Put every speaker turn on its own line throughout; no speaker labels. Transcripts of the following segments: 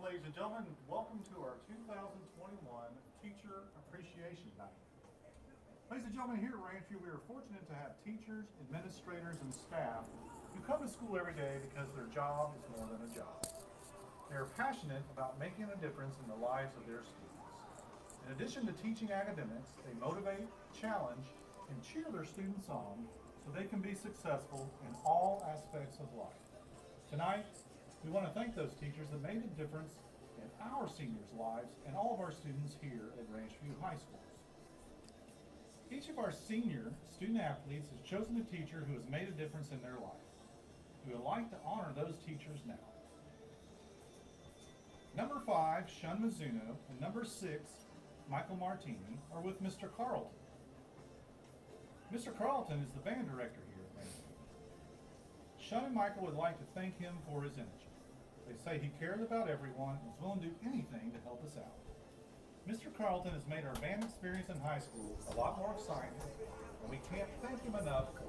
ladies and gentlemen. Welcome to our 2021 Teacher Appreciation Night. Ladies and gentlemen, here at Ranchview, we are fortunate to have teachers, administrators, and staff who come to school every day because their job is more than a job. They are passionate about making a difference in the lives of their students. In addition to teaching academics, they motivate, challenge, and cheer their students on so they can be successful in all aspects of life. Tonight, we want to thank those teachers that made a difference in our seniors' lives and all of our students here at Ranchview High Schools. Each of our senior student athletes has chosen a teacher who has made a difference in their life. We would like to honor those teachers now. Number 5, Shun Mizuno, and number 6, Michael Martini, are with Mr. Carlton. Mr. Carlton is the band director here at Ranchview. Shun and Michael would like to thank him for his energy. They say he cares about everyone and is willing to do anything to help us out. Mr. Carlton has made our band experience in high school a lot more exciting, and we can't thank him enough for it.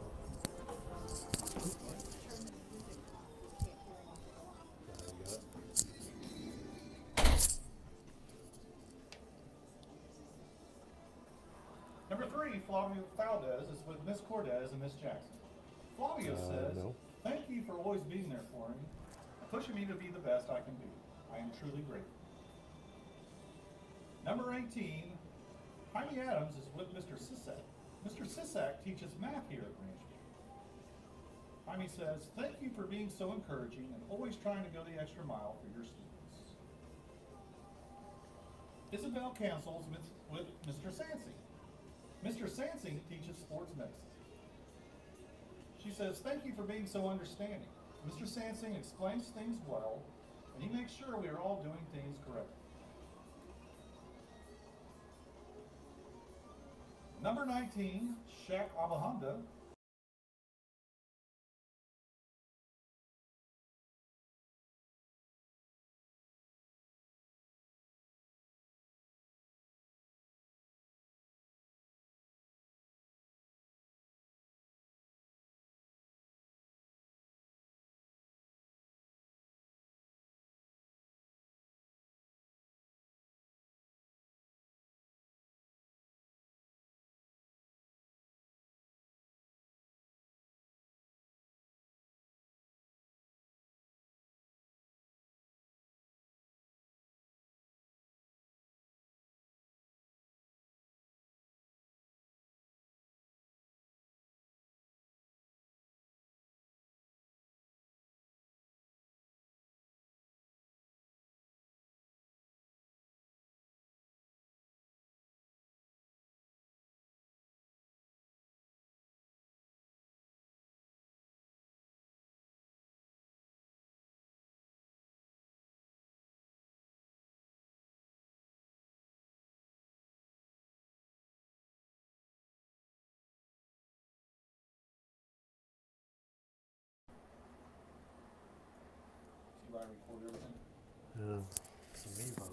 Number 3, Flavio Valdez, is with Miss Cortez and Miss Jackson. Flavio says,
no.
Thank you for always being there for me, and pushing me to be the best I can be. I am truly grateful. Number 18, Jaime Adams, is with Mr. Sisak. Mr. Sisak teaches math here at Ranchview. Jaime says, thank you for being so encouraging and always trying to go the extra mile for your students. Isabel Cancels with Mr. Sansing. Mr. Sansing teaches sports medicine. She says, thank you for being so understanding. Mr. Sansing explains things well, and he makes sure we are all doing things correctly. Number 19, Shaq Abahanda, see if I record everything.
It's a Mevo.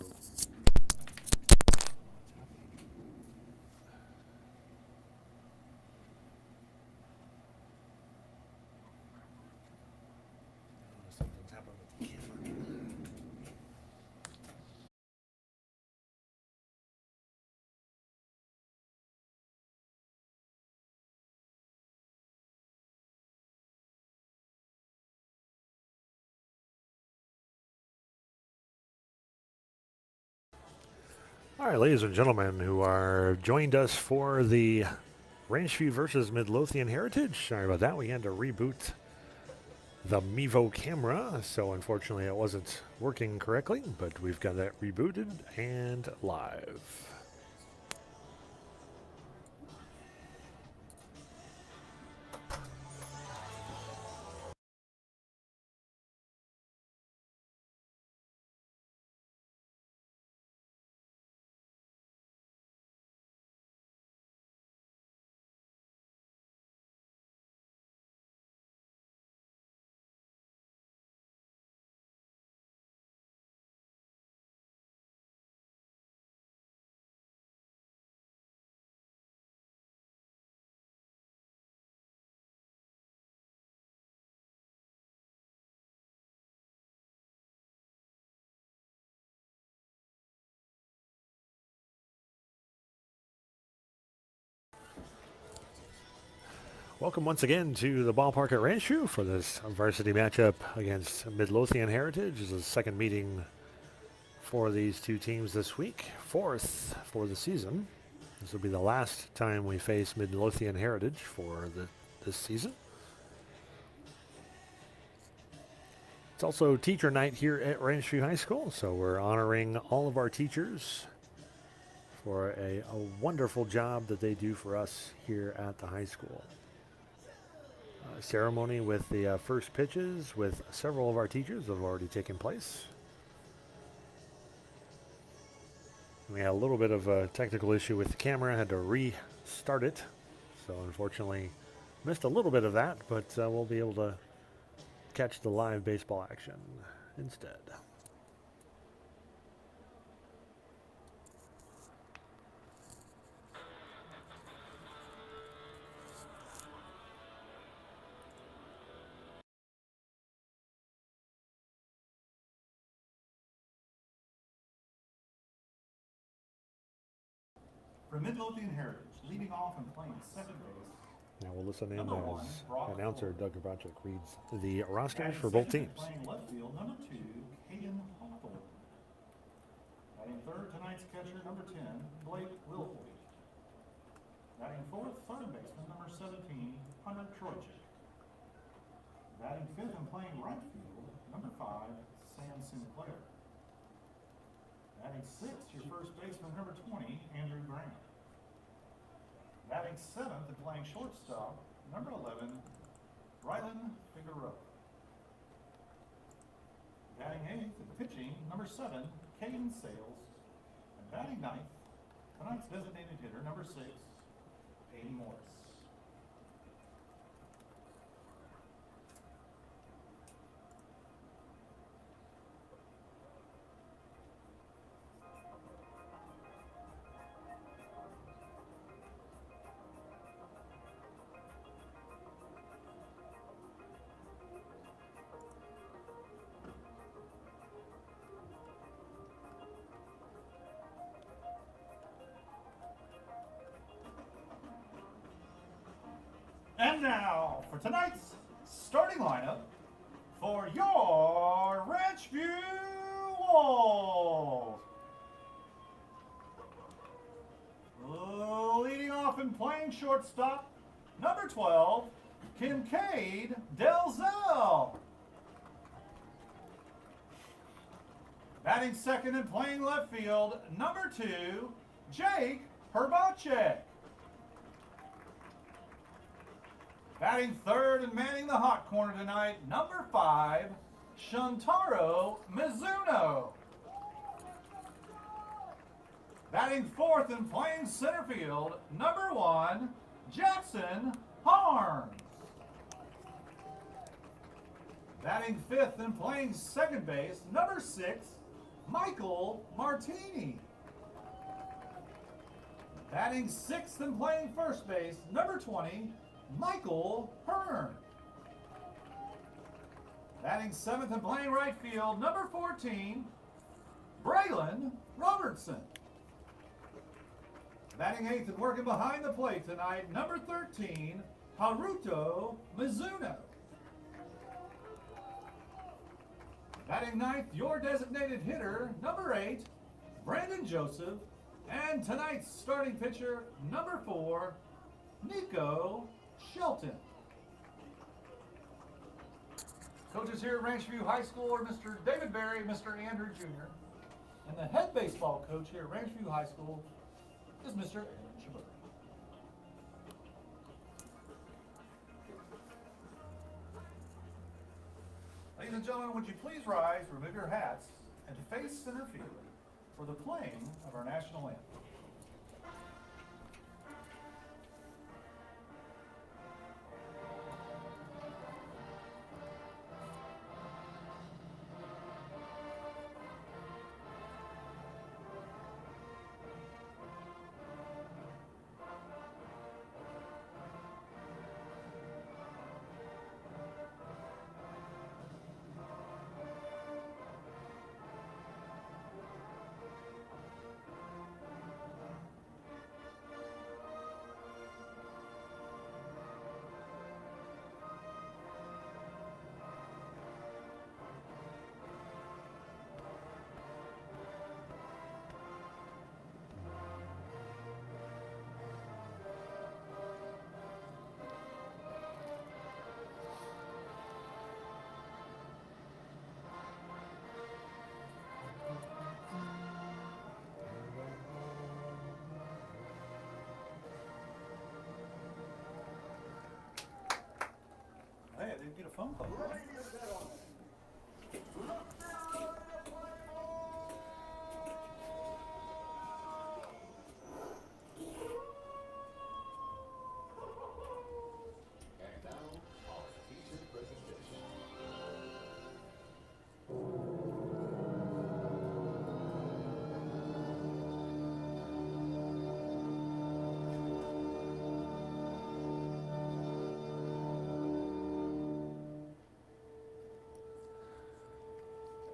All right, ladies and gentlemen who are joined us for the Ranchview versus Midlothian Heritage. Sorry about that. We had to reboot the Mevo camera, so unfortunately it wasn't working correctly, but we've got that rebooted and live. Welcome once again to the ballpark at Ranchview for this varsity matchup against Midlothian Heritage. This is the second meeting for these two teams this week, fourth for the season. This will be the last time we face Midlothian Heritage for this season. It's also teacher night here at Ranchview High School, so we're honoring all of our teachers for a wonderful job that they do for us here at the high school. Ceremony with the first pitches with several of our teachers have already taken place. We had a little bit of a technical issue with the camera, had to restart it, so unfortunately missed a little bit of that, but we'll be able to catch the live baseball action instead.
For Midlothian Heritage, leading off and playing second base.
Now we'll listen in
Number one,
as
Brock
announcer
Ford.
Doug Gabrachik reads the rosters
Batting
for both
second and
teams.
Playing left field, number 2, Caden Hawthorne. Batting third, tonight's catcher, number 10, Blake Wilhoit. Batting fourth, third baseman, number 17, Hunter Trojek. Batting fifth and playing right field, number 5, Sam Sinclair. Batting sixth, your first baseman, number 20, Andrew Grant. Batting seventh and playing shortstop, number 11, Rylan Figueroa. Batting eighth and pitching, number 7, Caden Sales. And batting ninth, tonight's designated hitter, number 6, Aiden Morris. And now, for tonight's starting lineup for your Ranchview Wolves. Leading off and playing shortstop, number 12, Kincaid Delzell. Batting second and playing left field, number 2, Jake Herbacek. Batting third and manning the hot corner tonight, number 5, Shuntaro Mizuno. Batting fourth and playing center field, number 1, Jackson Harms. Batting fifth and playing second base, number 6, Michael Martini. Batting sixth and playing first base, number 20, Michael Hearn. Batting seventh and playing right field, number 14, Braylon Robertson. Batting eighth and working behind the plate tonight, number 13, Haruto Mizuno. Batting ninth, your designated hitter, number 8, Brandon Joseph. And tonight's starting pitcher, number 4, Nico Shelton. Coaches here at Ranchview High School are Mr. David Berry, Mr. Andrew Jr. And the head baseball coach here at Ranchview High School is Mr. Aaron Chabot. Ladies and gentlemen, would you please rise, remove your hats, and face center field for the playing of our national anthem. phone call.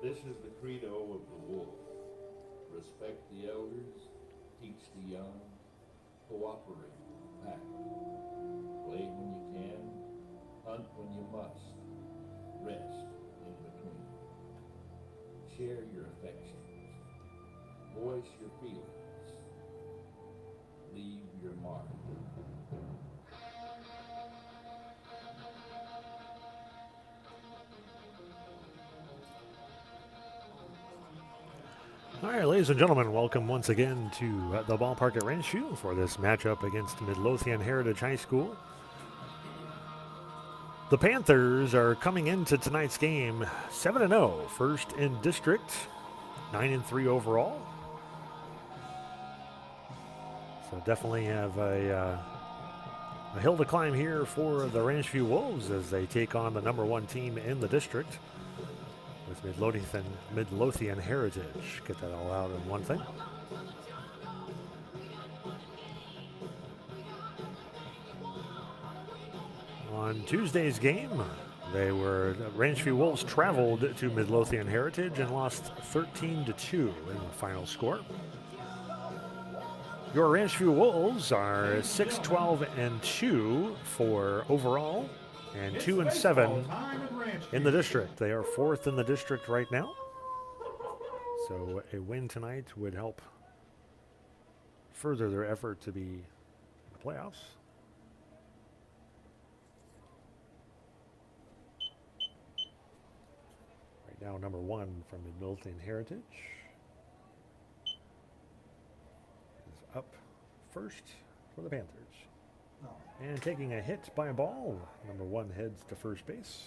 This is the credo of the wolf. Respect the elders, teach the young, cooperate, pack. Play when you can, hunt when you must, rest in between. Share your affections, voice your feelings, leave your mark.
All right, ladies and gentlemen, welcome once again to the ballpark at Ranchview for this matchup against Midlothian Heritage High School. The Panthers are coming into tonight's game 7-0, first in district, 9-3 overall. So definitely have a hill to climb here for the Ranchview Wolves as they take on the number one team in the district with Midlothian Heritage. Get that all out in one thing. On Tuesday's game, Ranchview Wolves traveled to Midlothian Heritage and lost 13-2 in the final score. Your Ranchview Wolves are 6-12-2 for overall and 2-7 in the district. They are fourth in the district right now. So a win tonight would help further their effort to be in the playoffs. Right now, number one from Midlothian Heritage is up first for the Panthers.
No.
And taking a hit by a ball, number one heads to first base.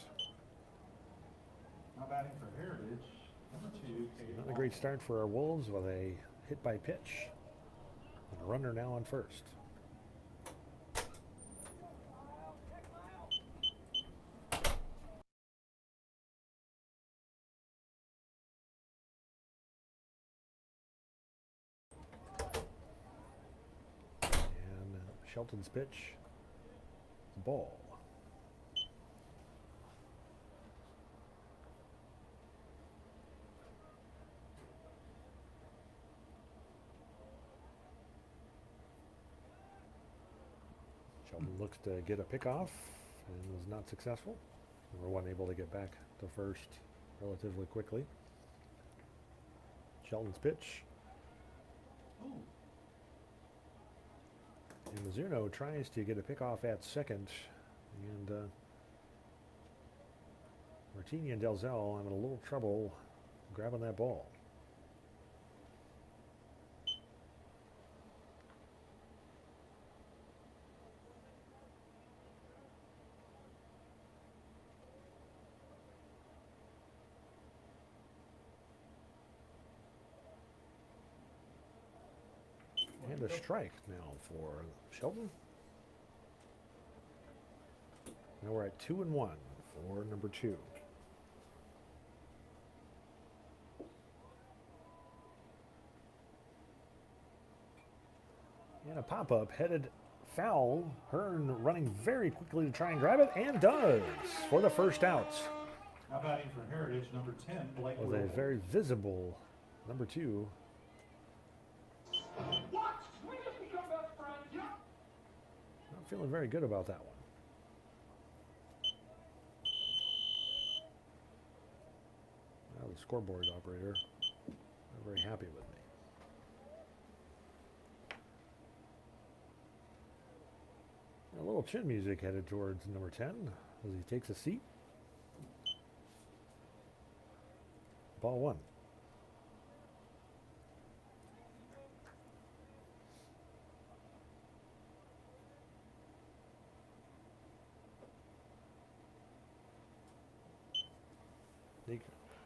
Not batting for Heritage. Number 2.
Not a great start for our Wolves with a hit by pitch. And a runner now on first. And Shelton's pitch. Ball. Shelton looks to get a pickoff and was not successful. Number one able to get back to first relatively quickly. Shelton's pitch.
Ooh.
And Mizuno tries to get a pickoff at second. And Martini and Delzell having a little trouble grabbing that ball. And a strike now for Shelton. Now we're at 2-1 for number 2. And a pop-up headed foul. Hearn running very quickly to try and grab it, and does for the first out.
Now batting for Heritage, number 10, Blake
With a
Wilson.
very visible number 2. Not feeling very good about that one. Well, the scoreboard operator not very happy with me. A little chin music headed towards number 10 as he takes a seat. Ball 1.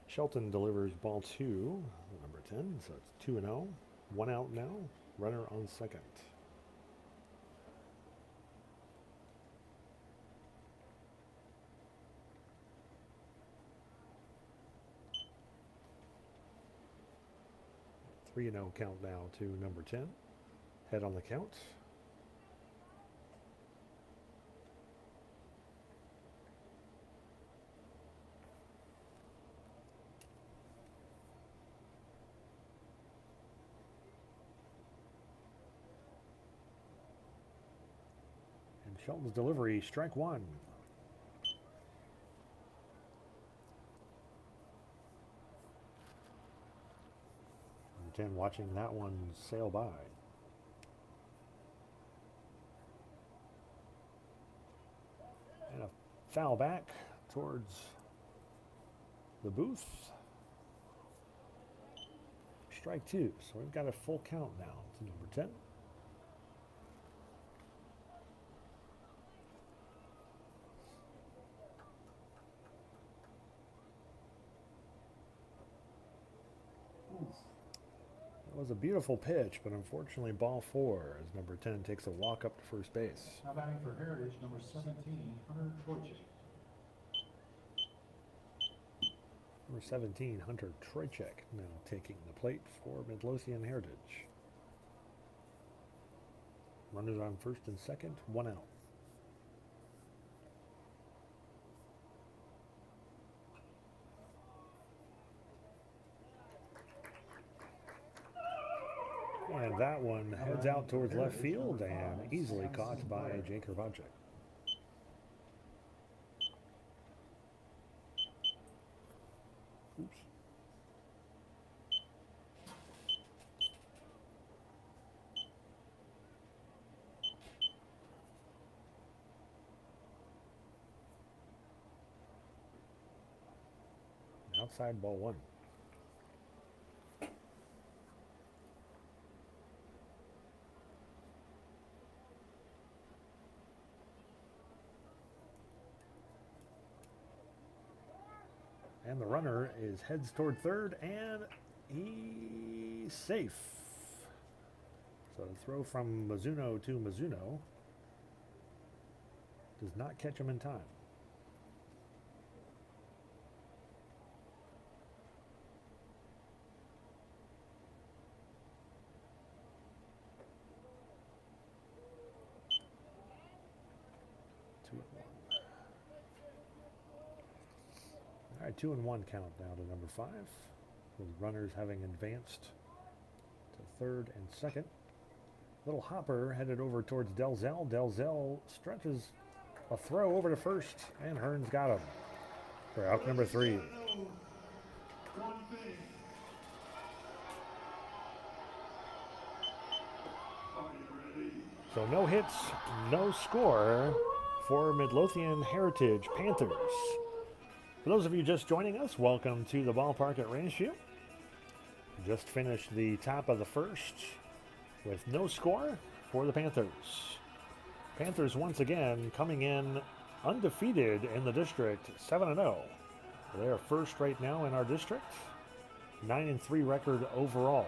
Shelton delivers ball 2, number 10, so it's 2-0. 1 out now, runner on second. Three and 0 count now to number 10. Head on the count. And Shelton's delivery, strike one. 10 watching that one sail by. And a foul back towards the booth. Strike two. So we've got a full count now to number 10. It was a beautiful pitch, but unfortunately ball 4 as number 10 takes a walk up to first base.
Now batting for Heritage, number 17, Hunter Troychik.
Number 17, Hunter Troychik, now taking the plate for Midlothian Heritage. Runners on first and second, 1 out. And that one heads out towards left field and easily caught by Jake Hrabacek. Oops. Outside ball 1. And the runner heads toward third, and he's safe. So the throw from Mizuno to Mizuno does not catch him in time. All right, 2-1 count now to number 5, with runners having advanced to third and second. Little hopper headed over towards Delzell. Delzell stretches a throw over to first, and Hearns got him for out number 3. So no hits, no score for Midlothian Heritage Panthers. For those of you just joining us, welcome to the ballpark at Ranchview. Just finished the top of the first with no score for the Panthers. Panthers once again coming in undefeated in the district, 7-0. They are first right now in our district, 9-3 record overall.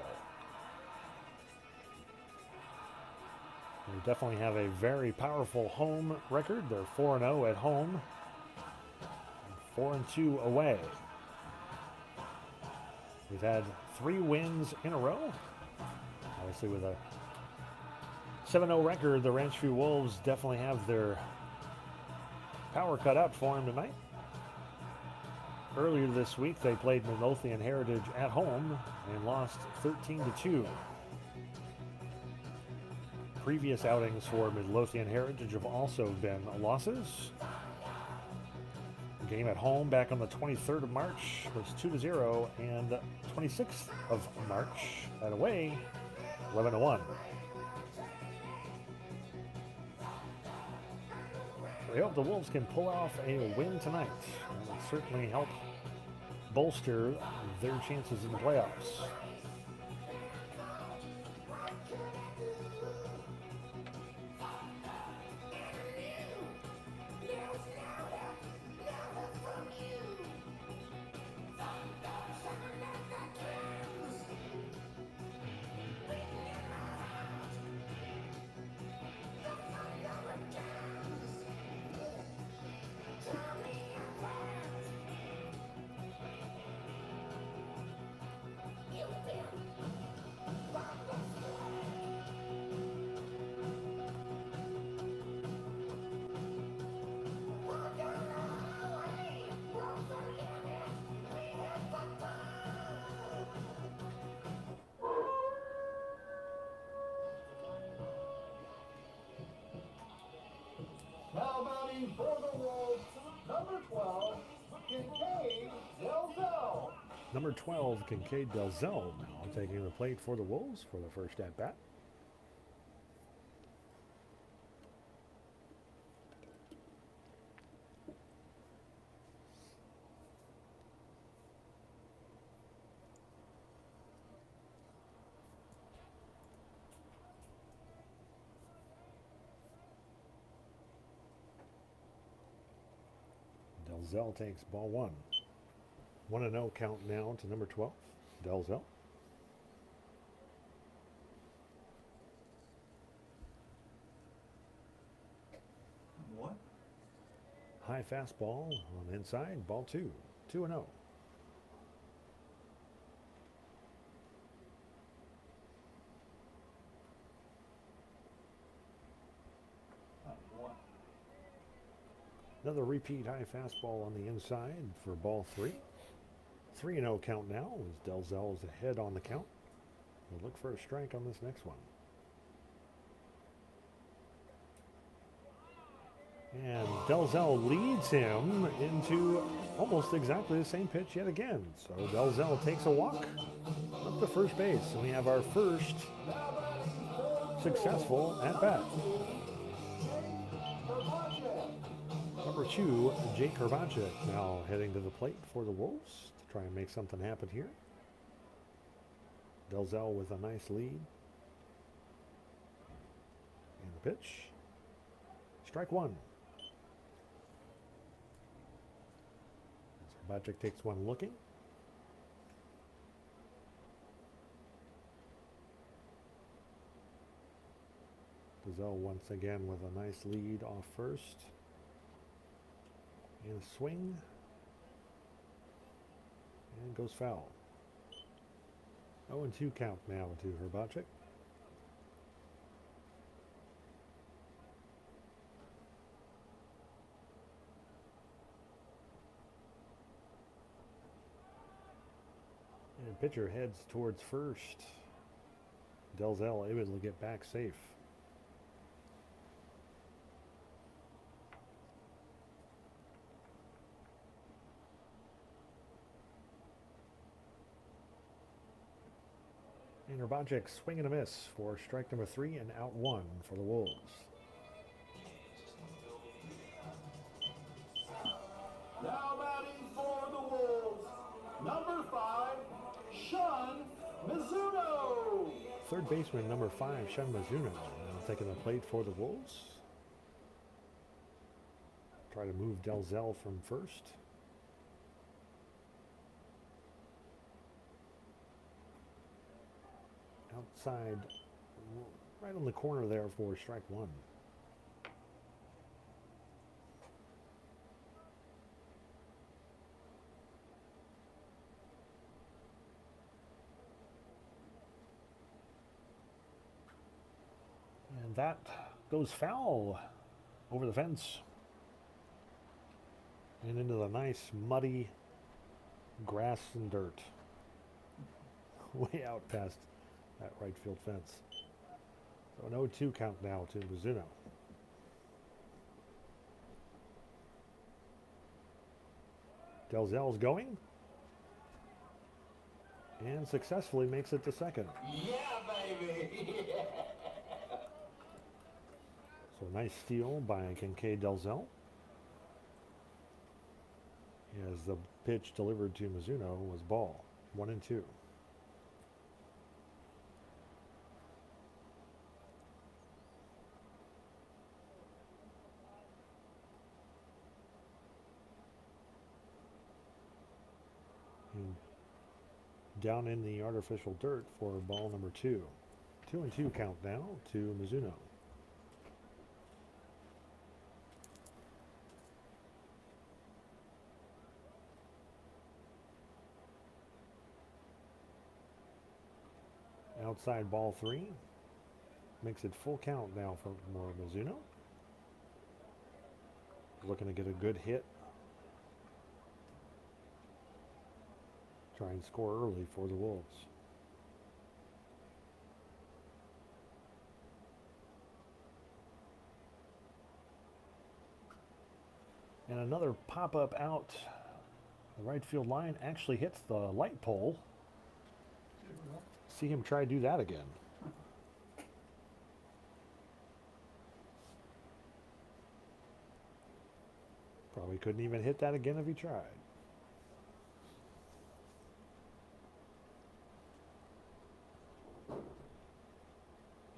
They definitely have a very powerful home record. They're 4-0 at home. 4-2 away. We've had 3 wins in a row. Obviously, with a 7-0 record, the Ranchview Wolves definitely have their power cut up for them tonight. Earlier this week, they played Midlothian Heritage at home and lost 13-2. Previous outings for Midlothian Heritage have also been losses. Game at home back on the 23rd of March was 2-0, and 26th of March at away, 11-1. We hope the Wolves can pull off a win tonight. That will certainly help bolster their chances in the playoffs. Number 12, Kincaid Delzell, now taking the plate for the Wolves for the first at bat. Delzell takes ball one. 1-0 count now to number 12, Delzell.
What?
High fastball on the inside, ball two. 2-0.
What?
Another repeat high fastball on the inside for ball three. 3-0 count now as Delzell is ahead on the count. We'll look for a strike on this next one. And Delzell leads him into almost exactly the same pitch yet again. So Delzell takes a walk up to first base. And we have our first successful at bat. Number 2, Jake Herbacek now heading to the plate for the Wolves to try and make something happen here. Delzell with a nice lead. And the pitch. Strike one. As Herbacek takes one looking. Delzell once again with a nice lead off first. And a swing. And goes foul. 0-2 count now to Herbacek. And pitcher heads towards first. Delzell able to get back safe. And Herbacek swing and a miss for strike number 3 and out 1 for the Wolves.
Now batting for the Wolves, number 5, Sean Mizuno.
Third baseman number 5, Sean Mizuno, now taking the plate for the Wolves. Try to move Delzell from first. Outside, right on the corner there for strike one. And that goes foul over the fence and into the nice muddy grass and dirt way out past that right field fence. So an 0-2 count now to Mizuno. Delzell's going. And successfully makes it to second.
Yeah, baby.
So nice steal by Kincaid Delzell. As the pitch delivered to Mizuno was ball. 1-2. Down in the artificial dirt for ball number 2. 2-2 count now to Mizuno. Outside ball 3. Makes it full count now for Mizuno. Looking to get a good hit. Try and score early for the Wolves. And another pop-up out The right field line actually hits the light pole. See him try to do that again. Probably couldn't even hit that again if he tried.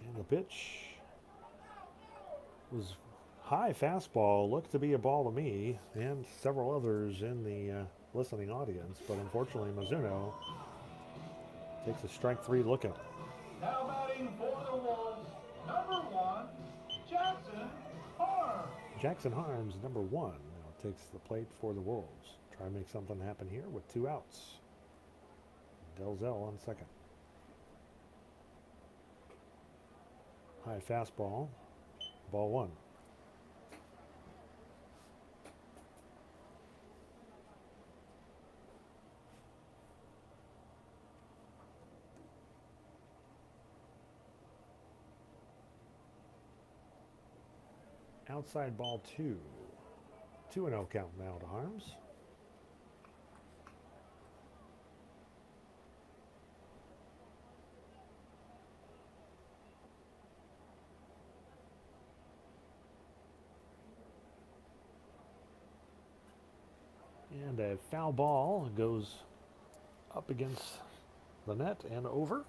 And the pitch was high fastball. Looked to be a ball to me and several others in the listening audience, but unfortunately Mizuno takes a strike three looking.
Now batting for the Wolves, number 1, Jackson Harm.
Jackson Harms, number 1, now takes the plate for the Wolves. Try to make something happen here with 2 outs. Delzell on second. High fastball, ball 1. Outside ball 2. 2-0 count now to Harms. And a foul ball goes up against the net and over.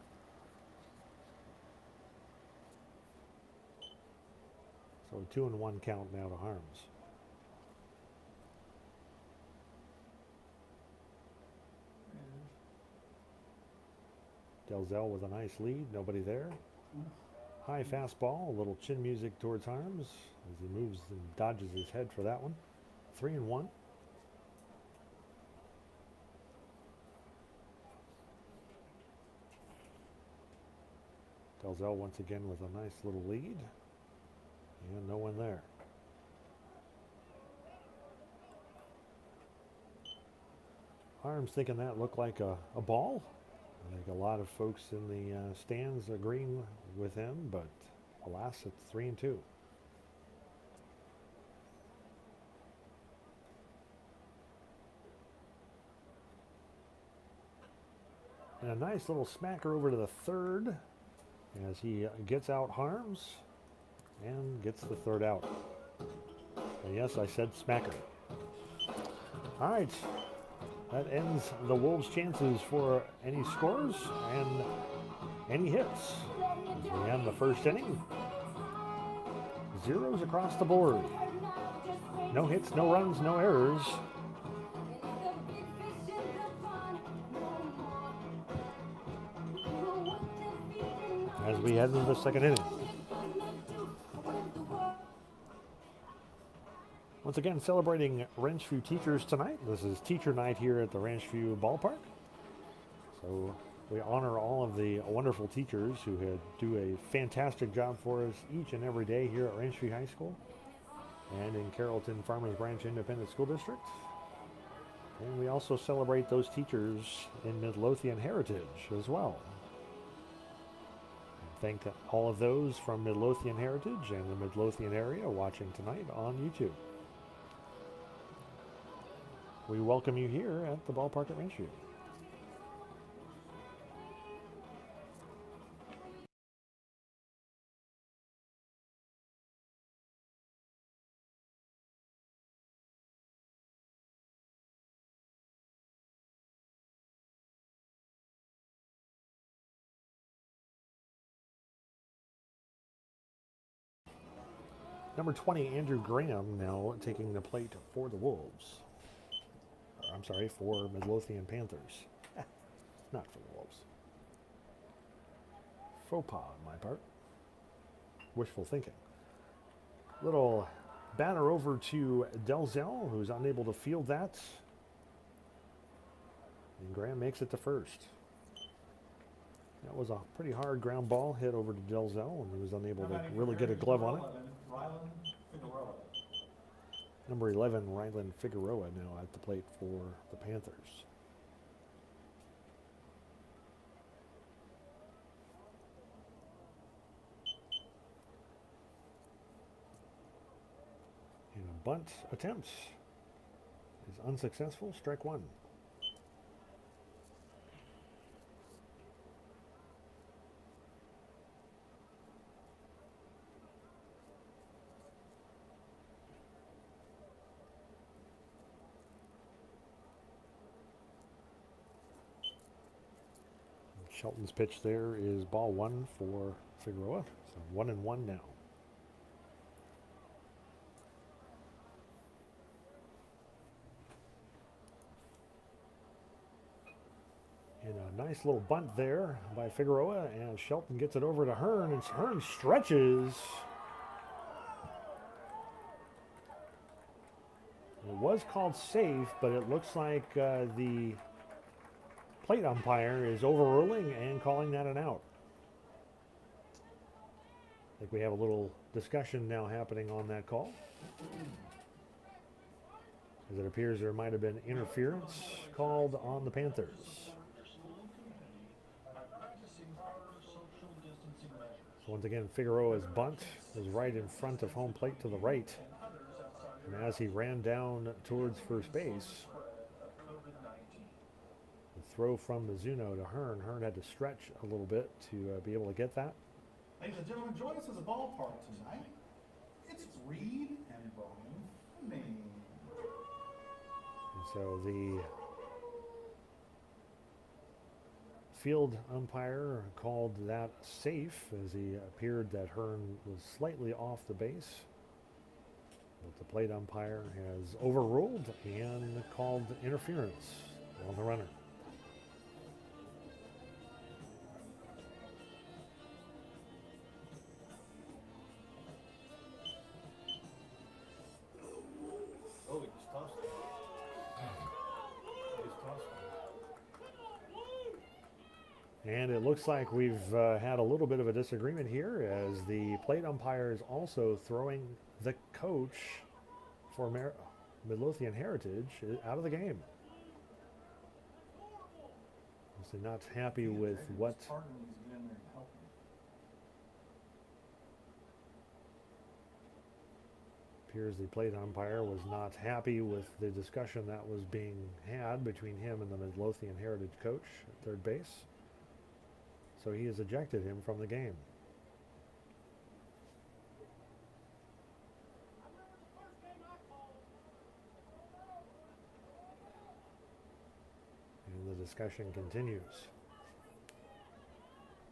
So a 2-1 count now to Harms. Delzell with a nice lead, nobody there. High fastball, a little chin music towards Harms as he moves and dodges his head for that one. 3-1. Delzell once again with a nice little lead. And no one there. Harms thinking that looked like a ball. I think a lot of folks in the stands agreeing with him, but alas, it's 3-2. And a nice little smacker over to the third as he gets out Harms and gets the third out. And yes, I said smacker. All right, that ends the Wolves' chances for any scores and any hits. As we end the first inning, zeros across the board. No hits, no runs, no errors. As we head into the second inning. Once again, celebrating Ranchview teachers tonight. This is teacher night here at the Ranchview ballpark. So we honor all of the wonderful teachers who do a fantastic job for us each and every day here at Ranchview High School and in Carrollton Farmers Branch Independent School District. And we also celebrate those teachers in Midlothian heritage as well. Thank all of those from Midlothian heritage and the Midlothian area watching tonight on YouTube. We welcome you here at the ballpark at Ranchview. Number 20, Andrew Graham, now taking the plate for the Wolves. I'm sorry, for Midlothian Panthers. Not for the Wolves. Faux pas on my part. Wishful thinking. Little batter over to Delzell, who's unable to field that. And Graham makes it to first. That was a pretty hard ground ball hit over to Delzell, and he was unable to really get a glove on it. Number 11, Ryland Figueroa, now at the plate for the Panthers. And a bunt attempt is unsuccessful. Strike one. Shelton's pitch there is ball one for Figueroa. So 1-1 now. And a nice little bunt there by Figueroa, and Shelton gets it over to Hearn, and Hearn stretches. It was called safe, but it looks like the plate umpire is overruling and calling that an out. I think we have a little discussion now happening on that call, as it appears there might have been interference called on the Panthers. So once again, Figueroa's bunt was right in front of home plate to the right, and as he ran down towards first base, the throw from Mizuno to Hearn. Hearn had to stretch a little bit to be able to get that.
Ladies and gentlemen, join us at the ballpark tonight. It's Reed and Brian Fleming.
And so the field umpire called that safe, as he appeared that Hearn was slightly off the base. But the plate umpire has overruled and called interference on the runner.
Oh, he just tossed it. He just tossed it.
And it looks like we've had a little bit of a disagreement here, as the plate umpire is also throwing the coach for Midlothian Heritage out of the game. Obviously not happy with what appears the plate umpire was not happy with the discussion that was being had between him and the Midlothian Heritage coach at third base. So he has ejected him from the game. And the discussion continues.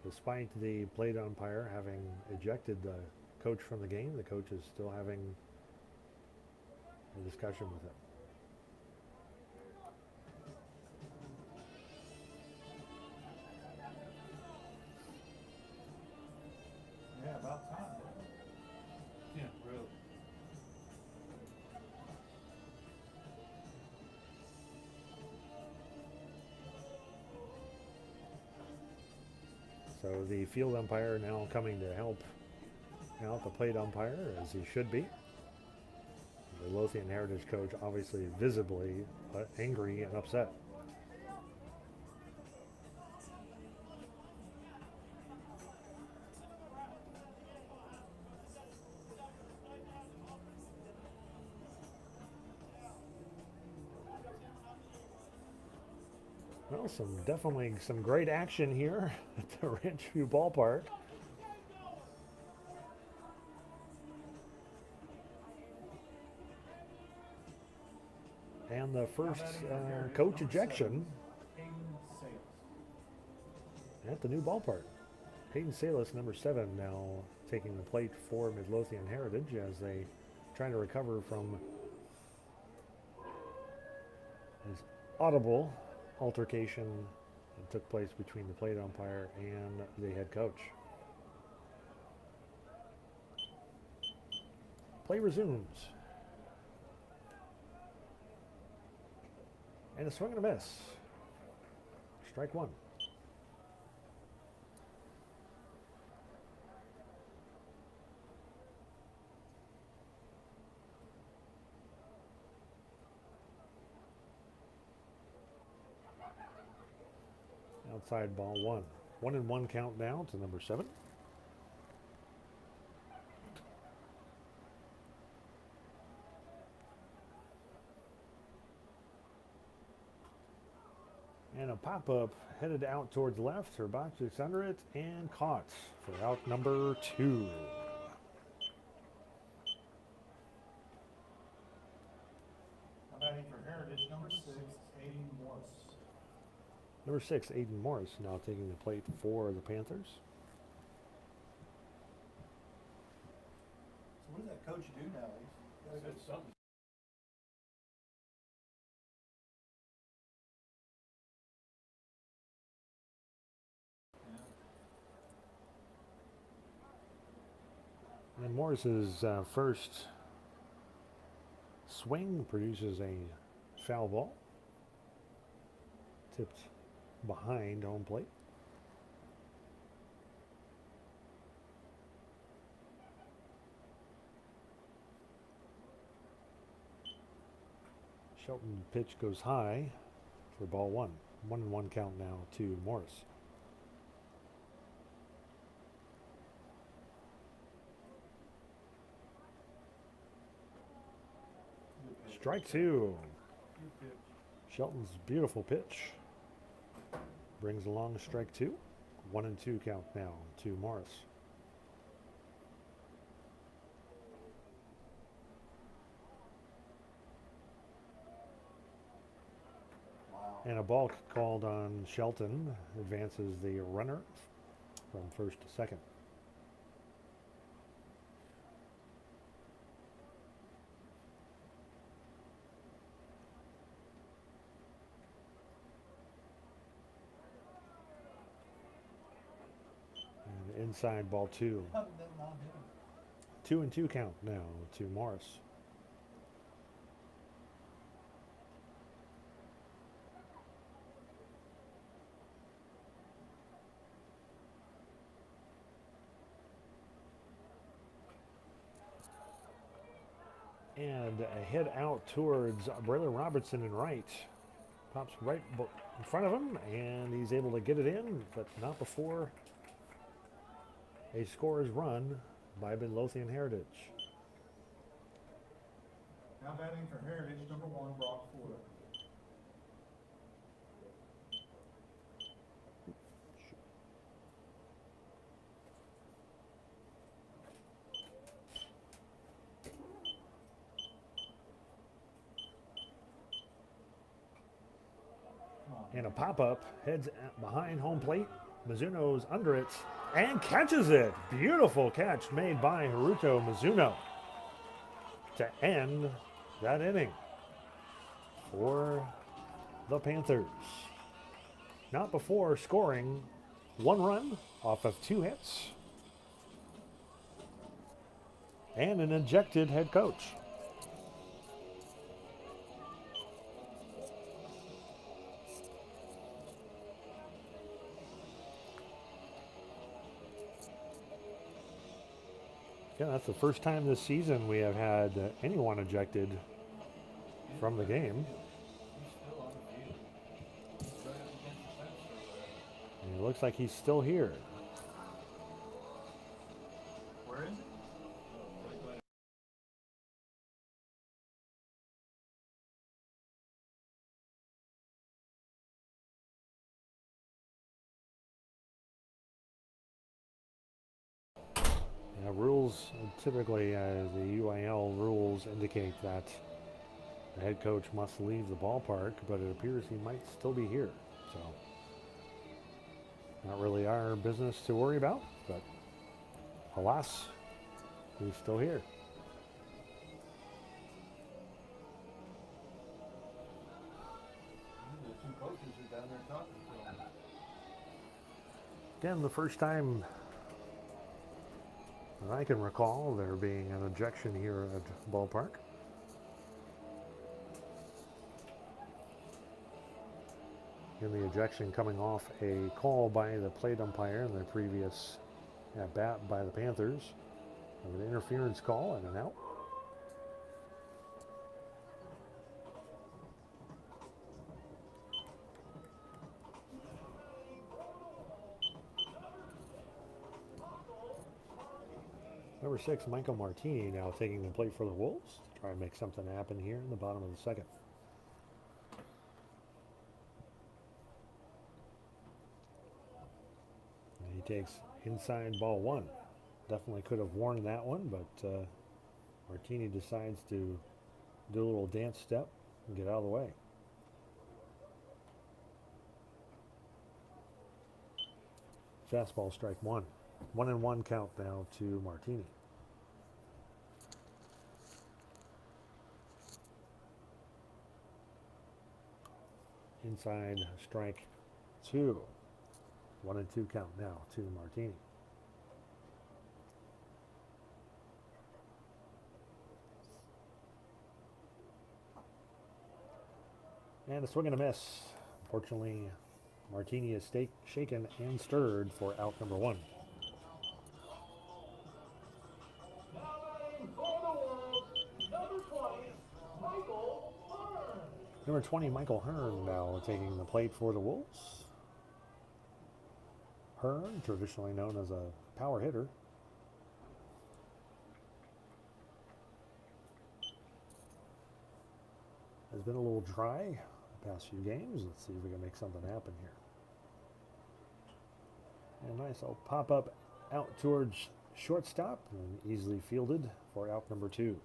Despite the plate umpire having ejected the coach from the game, the coach is still having a discussion with him.
Yeah, about time. Yeah, really.
So the field umpire now coming to help out the plate umpire, as he should be. The Midlothian Heritage coach obviously visibly angry and upset. Well, definitely some great action here at the Ranchview ballpark. And the first coach ejection at the new ballpark. Peyton Salas, number 7, now taking the plate for Midlothian Heritage as they try to recover from his audible altercation that took place between the plate umpire and the head coach. Play resumes. And a swing and a miss. Strike one. Outside ball one. 1-1 count now to number 7. And a pop-up headed out towards left. Her box is under it and caught for out number 2.
Now batting for Heritage, number 6, Aiden Morris.
Number 6, Aiden Morris, now taking the plate for the Panthers.
So what does that coach do now? He's got something.
And Morris's first swing produces a foul ball. Tipped behind home plate. Shelton pitch goes high for ball 1. 1-1 count now to Morris. Strike 2. Shelton's beautiful pitch brings along strike 2. 1-2 count now to Morris.
Wow.
And a balk called on Shelton advances the runner from first to second. Inside ball 2.
How did that not hit him?
2-2 count now to Morris. And a hit out towards Braylon Robertson in right. Pops right in front of him, and he's able to get it in, but not before a score is run by Midlothian Heritage.
Now batting for Heritage, number 1, Brock Ford.
And a pop-up heads behind home plate. Mizuno's under it and catches it. Beautiful catch made by Haruto Mizuno to end that inning for the Panthers. Not before scoring 1 run off of 2 hits and an ejected head coach. Yeah, that's the first time this season we have had anyone ejected from the game. And it looks like he's still here.
Where is he?
Rules, typically the UIL rules indicate that the head coach must leave the ballpark, but it appears he might still be here. So, not really our business to worry about, but alas, he's still here.
The 2 coaches are down there talking to him.
Again, the first time that I can recall there being an ejection here at the ballpark. And the ejection coming off a call by the plate umpire in the previous at bat by the Panthers of an interference call and an out. Number 6, Michael Martini, now taking the plate for the Wolves. Try and make something happen here in the bottom of the second. takes inside ball 1. Definitely could have worn that one, but Martini decides to do a little dance step and get out of the way. Fastball strike 1. 1-1 count now to Martini. Inside strike 2. 1-2 count now to Martini. And a swing and a miss. Unfortunately, Martini is shaken and stirred for out number 1. Number 20, Michael Hearn, now taking the plate for the Wolves. Hearn, traditionally known as a power hitter. Has been a little dry the past few games. Let's see if we can make something happen here. And nice little pop up out towards shortstop and easily fielded for out number 2.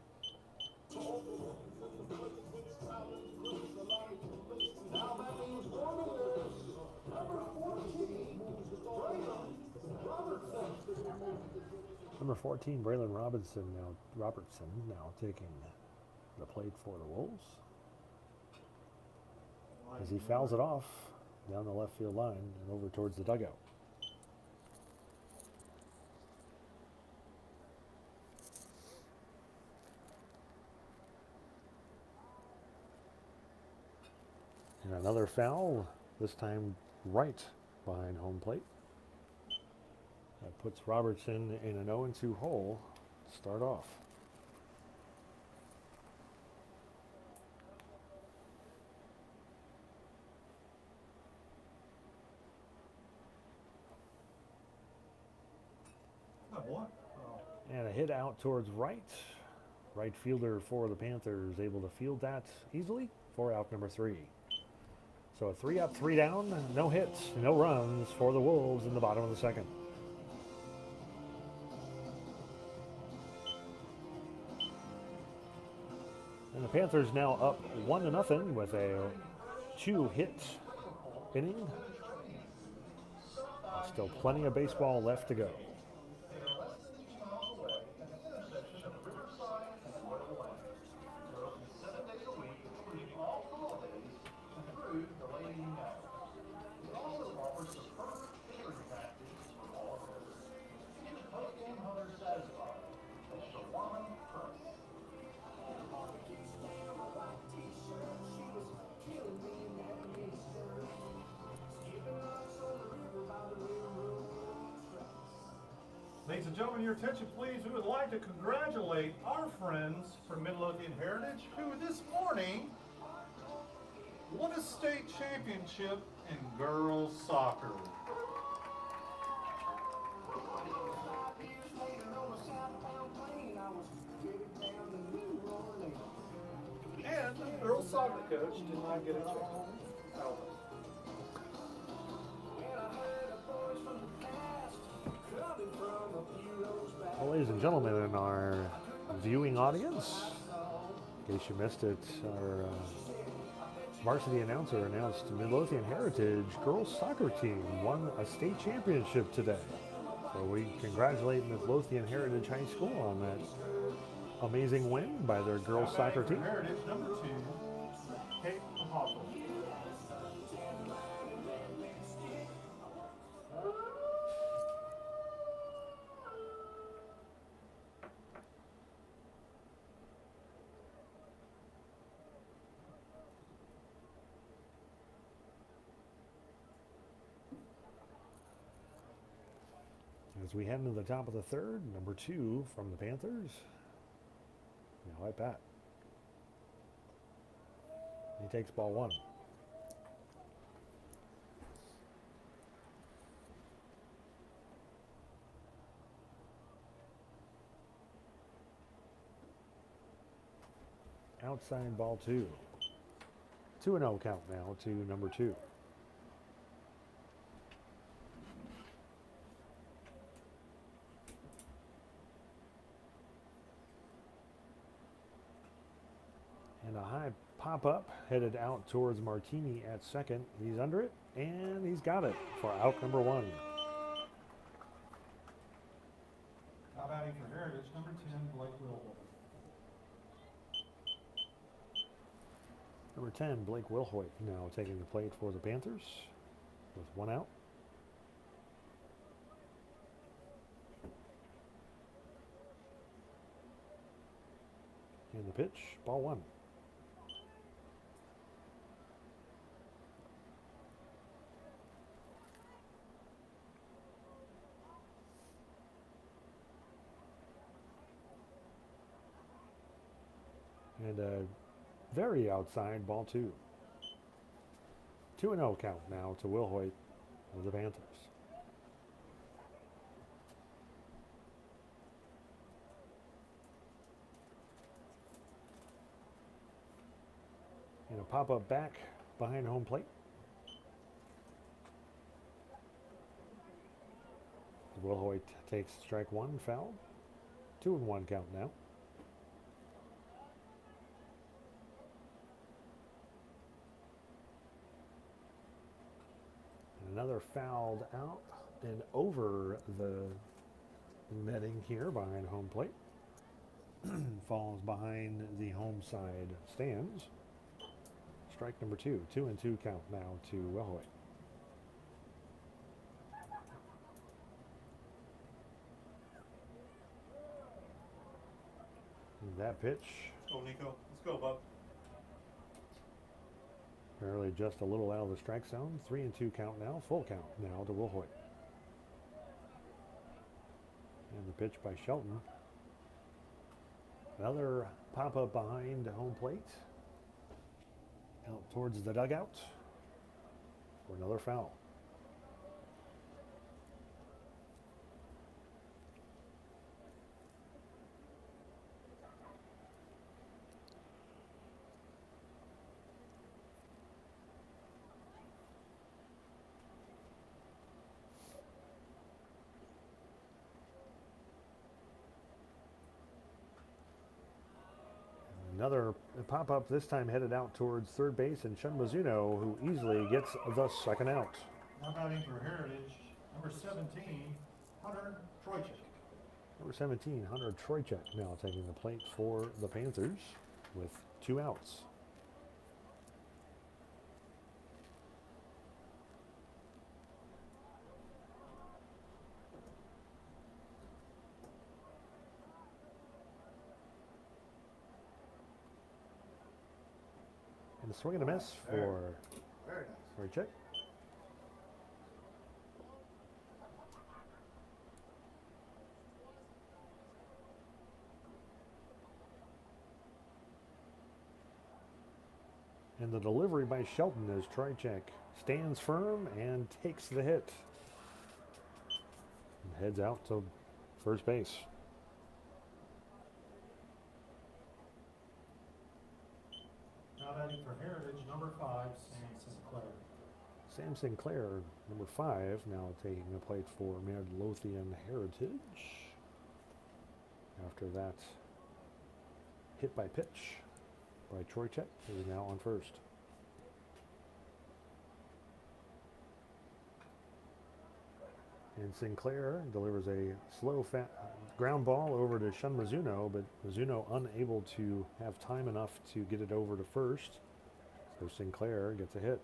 Number 14, Braylon Robertson now taking the plate for the Wolves. As he fouls it off down the left field line and over towards the dugout. And another foul, this time right behind home plate. That puts Robertson in an 0-2 hole to start off. And a hit out towards right. Right fielder for the Panthers able to field that easily for out number 3. So a 3 up, 3 down, no hits, no runs for the Wolves in the bottom of the second. And the Panthers now up 1-0 with a 2-hit inning. Still plenty of baseball left to go.
Ladies and gentlemen, your attention please. We would like to congratulate our friends from Midlothian Heritage who this morning won a state championship in girls soccer. And the girls soccer coach did not get a check.
Well, ladies and gentlemen, in our viewing audience, in case you missed it, our varsity announcer announced Midlothian Heritage girls soccer team won a state championship today. So we congratulate Midlothian Heritage High School on that amazing win by their girls soccer team.
Heritage number 2, Kate Hawthorne.
As we head into the top of the third, number 2 from the Panthers. Now at bat. He takes ball 1. Outside ball 2. 2-0 count now to number 2. pop-up headed out towards Martini at second. He's under it, and he's got it for out number 1.
Now batting for Heritage, number 10, Blake Wilhoit.
Number 10, Blake Wilhoit, now taking the plate for the Panthers with 1 out. And the pitch, ball 1. And a very outside ball 2. 2-0 count now to Wilhoit of the Panthers. And a pop-up back behind home plate. Wilhoit takes strike 1, foul. 2-1 count now. Another fouled out and over the netting here behind home plate. Falls behind the home side stands. Strike number 2. 2-2 count now to Wilhoit. That pitch.
Let's go, Nico. Let's go, bub.
Barely just a little out of the strike zone. 3-2 count now. Full count now to Wilhoit. And the pitch by Shelton. Another pop-up behind home plate. Out towards the dugout for another foul. Another pop-up, this time headed out towards third base, and Shun Mizuno, who easily gets the second out.
Now batting for Heritage, number 17, Hunter Troychuk.
Number 17, Hunter Troychuk, now taking the plate for the Panthers with 2 outs. And a swing and a miss for
Very nice.
Troychuk. And the delivery by Shelton as Troychuk stands firm and takes the hit. And heads out to first base.
Now batting for Heritage, number 5, Sam Sinclair.
Sam Sinclair, number 5, now taking the plate for Midlothian Heritage. After that hit by pitch by Troychuk, who is now on first. And Sinclair delivers a slow ground ball over to Shun Mizuno, but Mizuno unable to have time enough to get it over to first. So Sinclair gets a hit.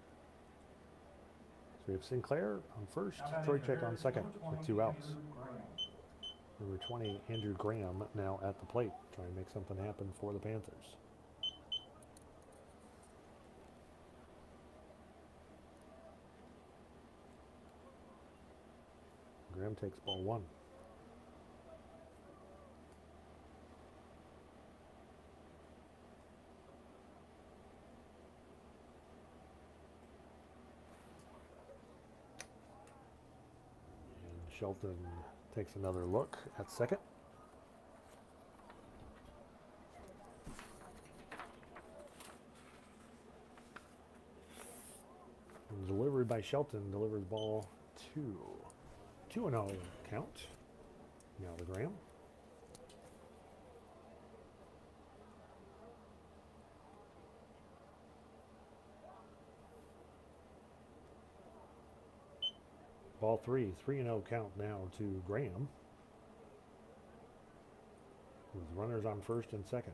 So we have Sinclair on first, Troychuk on second with 2 outs. Number 20, Andrew Graham, now at the plate, trying to make something happen for the Panthers. Graham takes ball 1. And Shelton takes another look at second. And delivered by Shelton, delivers ball 2. 2-0 count. Now to Graham. Ball 3, 3-0 count now to Graham, with runners on first and second.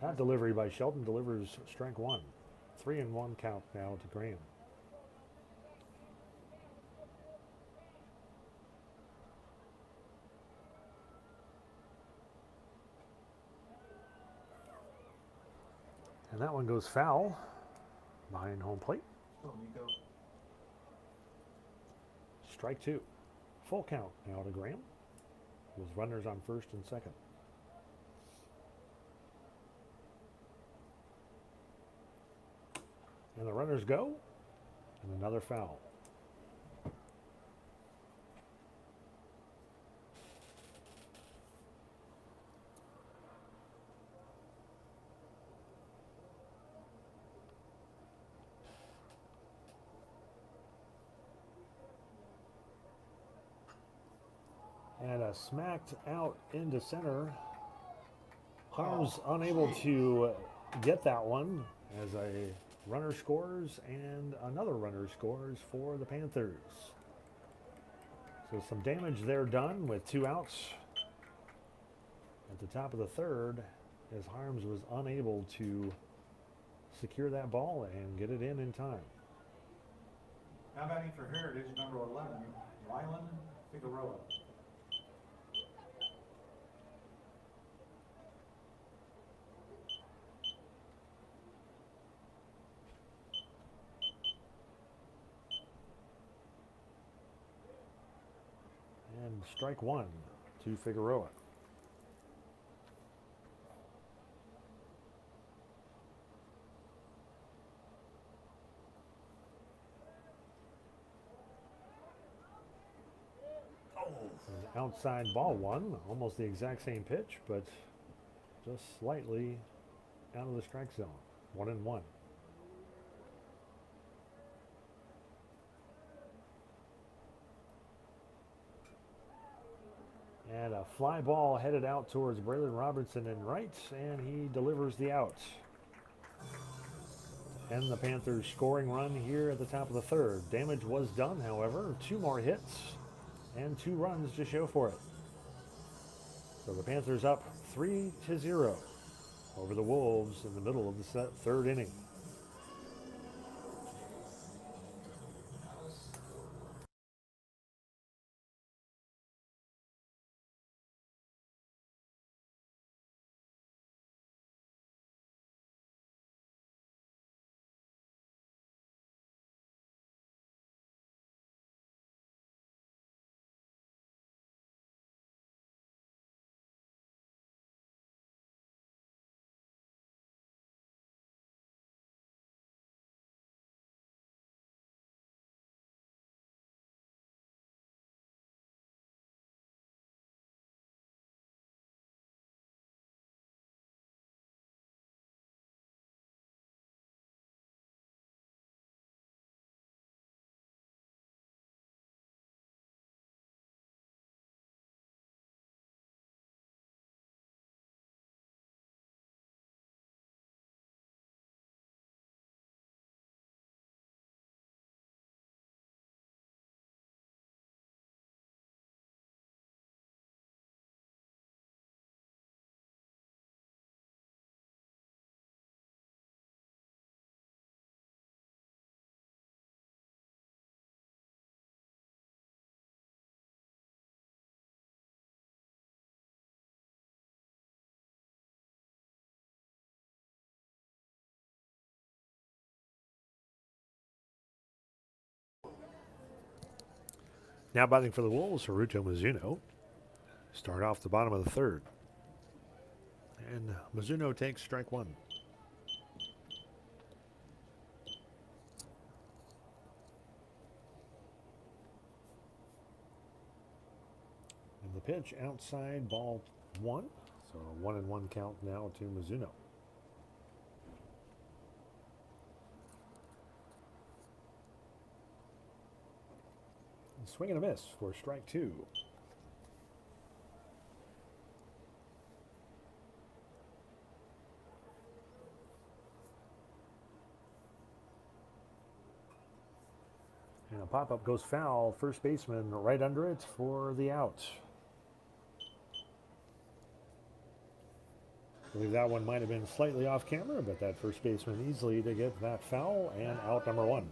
That delivery by Shelton delivers strike one. 3-1 count now to Graham. And that one goes foul behind home plate.
Oh, Nico.
Strike two. Full count now to Graham, with runners on first and second. And the runners go, and another foul. And a smacked out into center. Harms unable to get that one as a runner scores and another runner scores for the Panthers. So some damage there done with 2 outs at the top of the third, as Harms was unable to secure that ball and get it in time.
Now batting for Heritage, number 11, Rylan Figueroa.
And strike one to Figueroa. An outside ball one, almost the exact same pitch, but just slightly out of the strike zone. 1-1. And a fly ball headed out towards Braylon Robertson in right, and he delivers the out. And the Panthers scoring run here at the top of the third. Damage was done, however. 2 more hits and 2 runs to show for it. So the Panthers up 3-0 over the Wolves in the middle of the third inning. Now batting for the Wolves, Haruto Mizuno. Start off the bottom of the third. And Mizuno takes strike one. And the pitch outside, ball one. So a 1-1 count now to Mizuno. Swing and a miss for strike two. And a pop-up goes foul. First baseman right under it for the out. I believe that one might have been slightly off camera, but that first baseman easily to get that foul and out number one.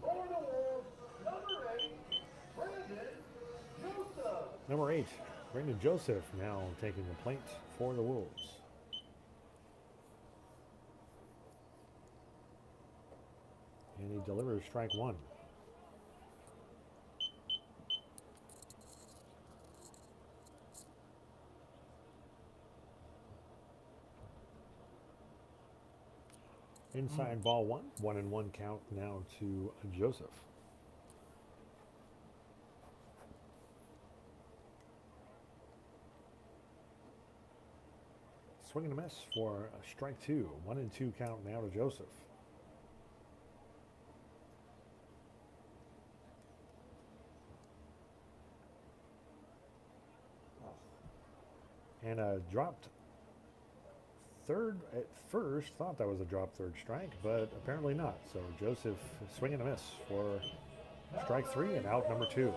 Number 8, Brandon Joseph now taking the plate for the Wolves. And he delivers strike one. Inside ball one. 1-1 count now to Joseph. Swing and a miss for a strike two. 1-2 count now to Joseph. And a dropped third at first. Thought that was a drop third strike, but apparently not. So Joseph swing and a miss for strike three and out number two.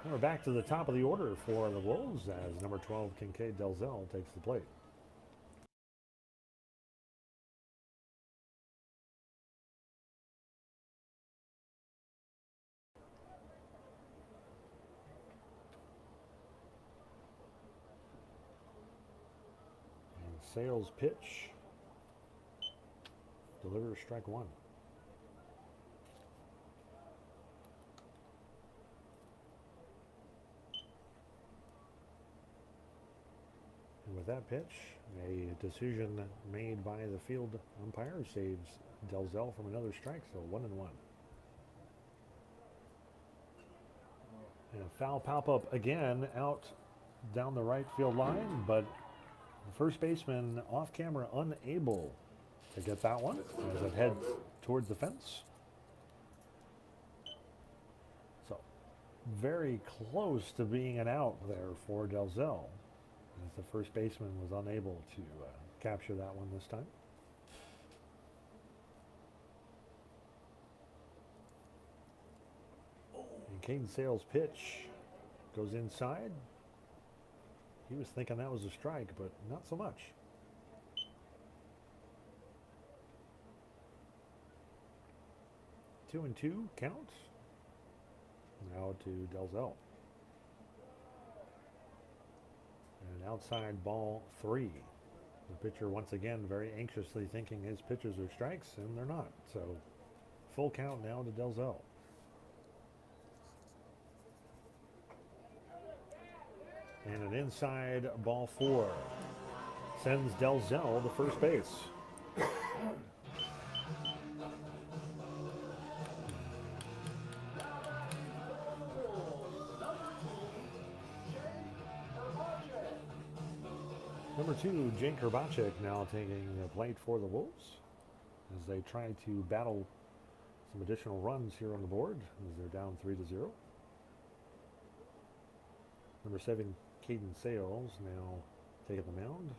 And we're back to the top of the order for the Wolves as number 12, Kincaid Delzell, takes the plate. And Sales pitch. Delivers strike one. With that pitch, a decision made by the field umpire saves Delzell from another strike, so 1-1. And a foul pop-up again out down the right field line, but the first baseman off camera unable to get that one as it heads towards the fence. So very close to being an out there for Delzell, as the first baseman was unable to capture that one this time. And Caden Sales' pitch goes inside. He was thinking that was a strike, but not so much. Two and two count. Now to Delzell. And outside ball three. The pitcher once again very anxiously thinking his pitches are strikes, and they're not. So full count now to Delzell. And an inside ball four sends Delzell to first base. Number two, Jake Herbacek now taking the plate for the Wolves as they try to battle some additional runs here on the board as they're down 3-0. Number 7, Caden Sales now taking the mound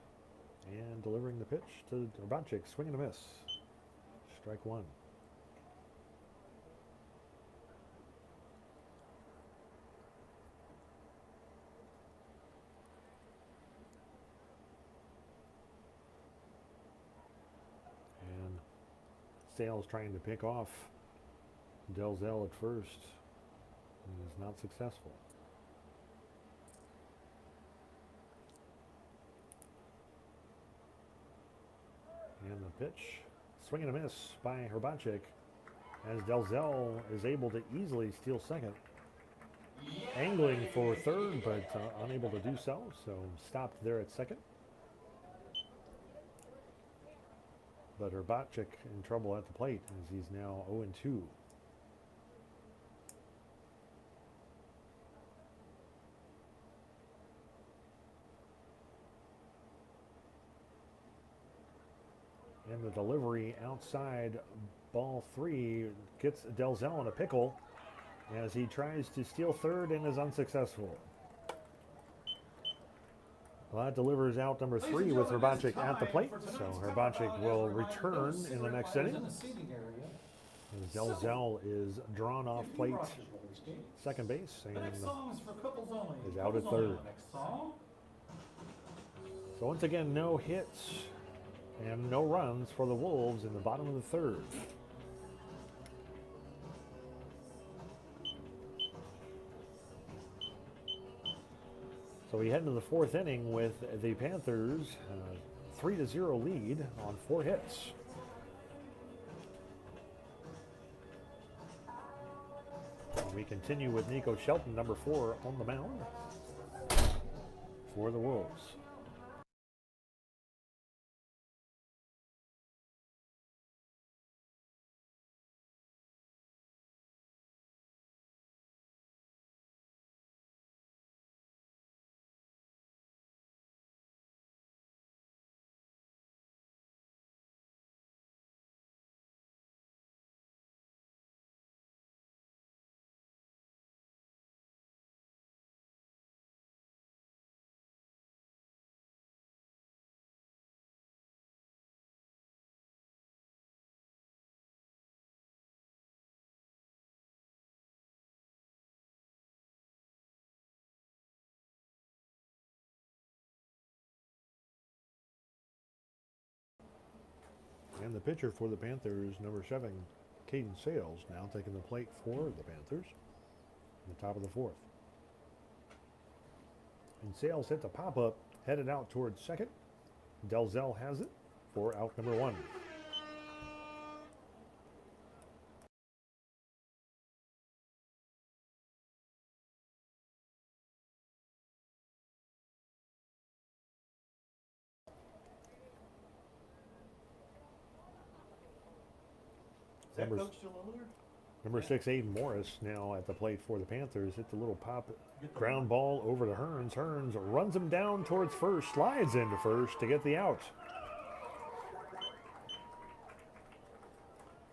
and delivering the pitch to Herbacek. Swing and a miss. Strike one. Sales trying to pick off Delzell at first and is not successful. And the pitch, swing and a miss by Herbacek as Delzell is able to easily steal second. Angling for third, but unable to do so, so stopped there at second. But Herbacek in trouble at the plate as he's now 0-2. And the delivery outside ball three gets Delzell in a pickle as he tries to steal third and is unsuccessful. Well, that delivers out number three with Herbacek at the plate. So Herbacek will return in the next inning. Delzell is drawn off
If you
plate
rock your roller skates.
second base
The next
and
song is for couples only.
is out at
Couples only
third.
on the next song.
so once again no hits and no runs for the Wolves in the bottom of the third. So we head into the fourth inning with the Panthers 3-0 lead on 4 hits. And we continue with Nico Shelton, number 4, on the mound for the Wolves. And the pitcher for the Panthers, number 7, Caden Sales, now taking the plate for the Panthers in the top of the fourth. And Sales hits a pop-up, headed out towards second. Delzell has it for out number 1.
Is that coach still over there?
Number 6, Aiden Morris, now at the plate for the Panthers. Hit the little pop ground ball over to Hearns. Hearns runs him down towards first, slides into first to get the out.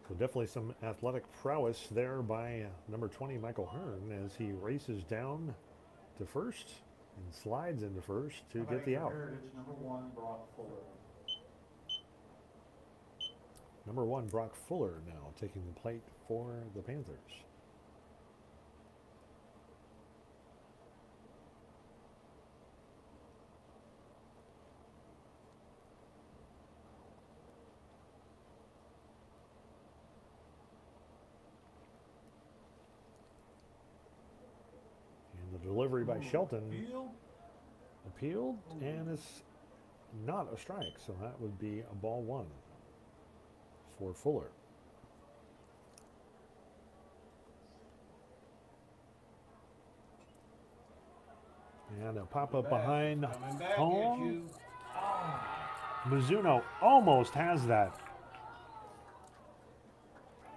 So definitely some athletic prowess there by number 20, Michael Hearn, as he races down to first and slides into first to get the out.
Heritage, number 1, Brock Fuller.
Number 1, Brock Fuller, now taking the plate for the Panthers. And the delivery by Shelton appealed, and it's not a strike, so that would be a ball 1 for Fuller. And a pop-up behind home. Mizuno almost has that.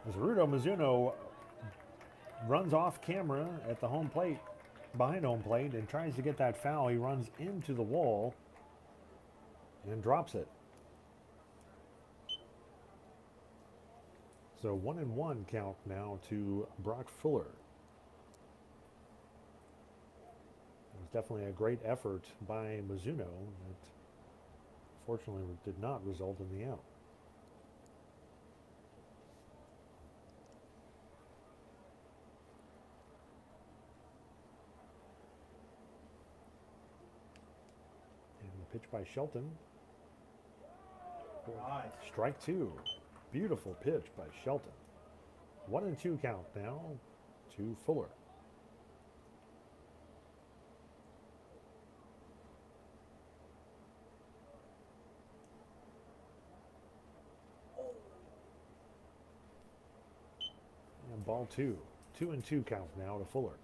As Rudo Mizuno runs off camera at the home plate, behind home plate, and tries to get that foul. He runs into the wall and drops it. So 1-1 count now to Brock Fuller. It was definitely a great effort by Mizuno that fortunately did not result in the out. And the pitch by Shelton.
Nice.
Strike 2. Beautiful pitch by Shelton. 1-2 count now to Fuller. And ball 2. 2-2 count now to Fuller.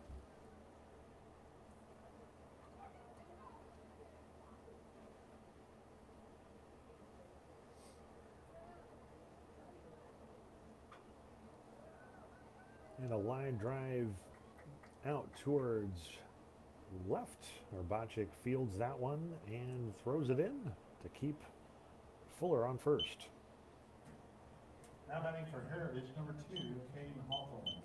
And a line drive out towards left. Urbacek fields that one and throws it in to keep Fuller on first.
Now batting for Heritage, number 2, Caden Hawthorne.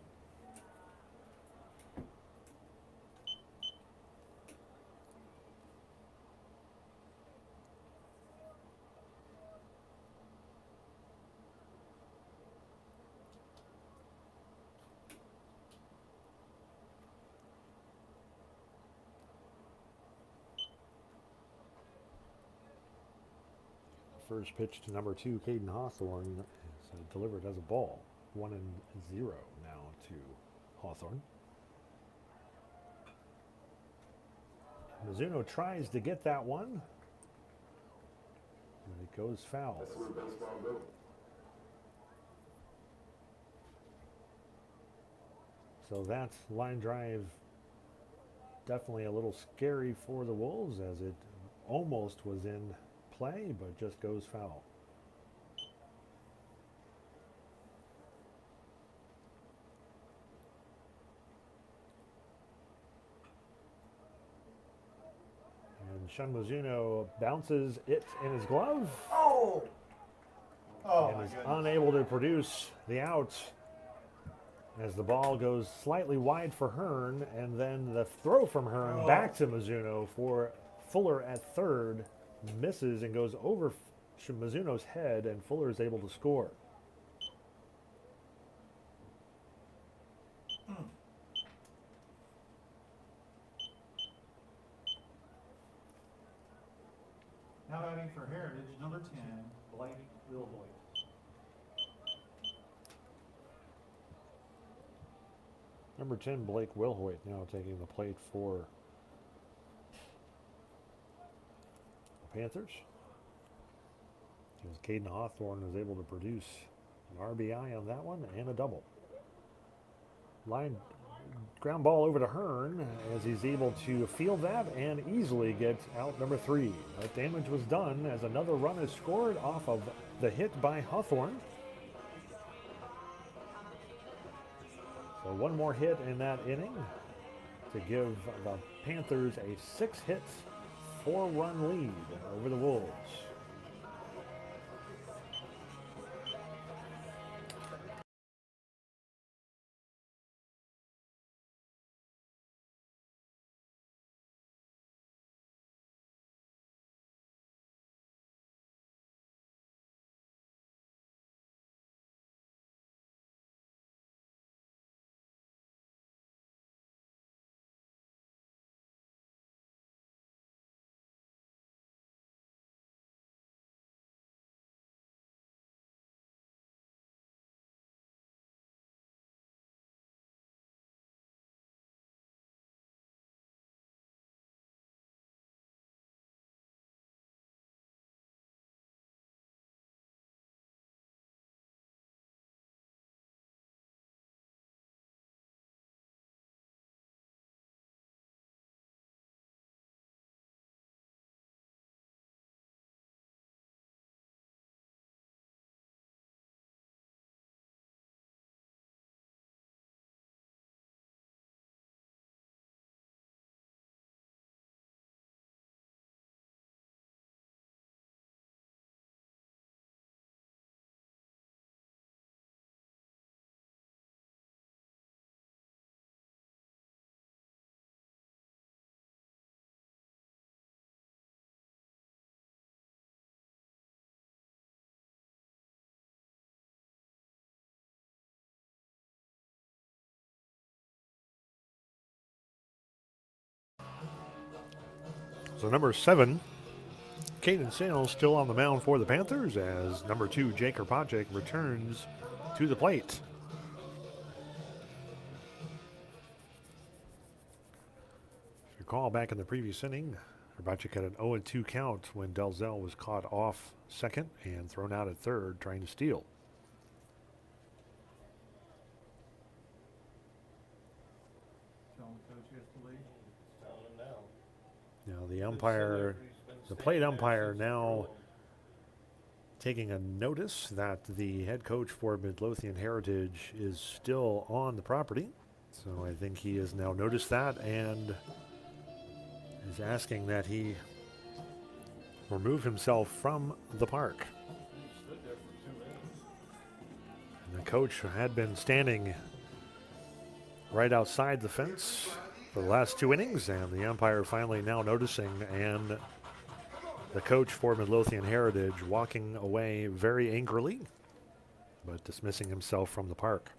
First pitch to number 2, Caden Hawthorne, is delivered as a ball. 1-0 now to Hawthorne. Mizuno tries to get that one, and it goes foul.
That's where baseball goes.
So that line drive definitely a little scary for the Wolves, as it almost was in play, but just goes foul. And Shun Mizuno bounces it in his glove.
Oh! Oh,
And
my
is
goodness.
unable to produce the out, as the ball goes slightly wide for Hearn, and then the throw from Hearn back to Mizuno for Fuller at third, misses and goes over Mizuno's head, and Fuller is able to score.
Now batting for Heritage, number 10, Blake Wilhoit.
Number 10, Blake Wilhoit, now taking the plate for the Panthers. As Caden Hawthorne is able to produce an RBI on that one and a double. Line ground ball over to Hearn, as he's able to field that and easily get out number 3. But damage was done, as another run is scored off of the hit by Hawthorne. So one more hit in that inning to give the Panthers a 6-hit, 4-run lead over the Wolves. So number 7, Caden Sales, still on the mound for the Panthers, as number 2, Jake Krbacek, returns to the plate. If you recall, back in the previous inning, Krbacek had an 0-2 count when Delzell was caught off second and thrown out at third trying to steal.
Telling the coach he has to leave.
Now the umpire, the plate umpire, now taking a notice that the head coach for Midlothian Heritage is still on the property. So I think he has now noticed that and is asking that he remove himself from the park. And the coach had been standing right outside the fence for the last 2 innings, and the umpire finally now noticing, and the coach for Midlothian Heritage walking away very angrily, but dismissing himself from the park.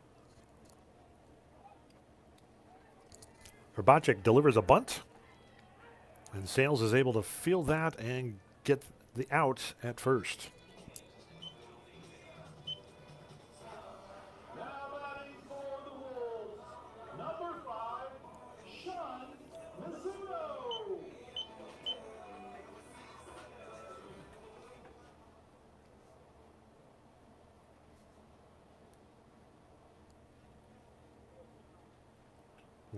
Krbacek delivers a bunt, and Sales is able to field that and get the out at first.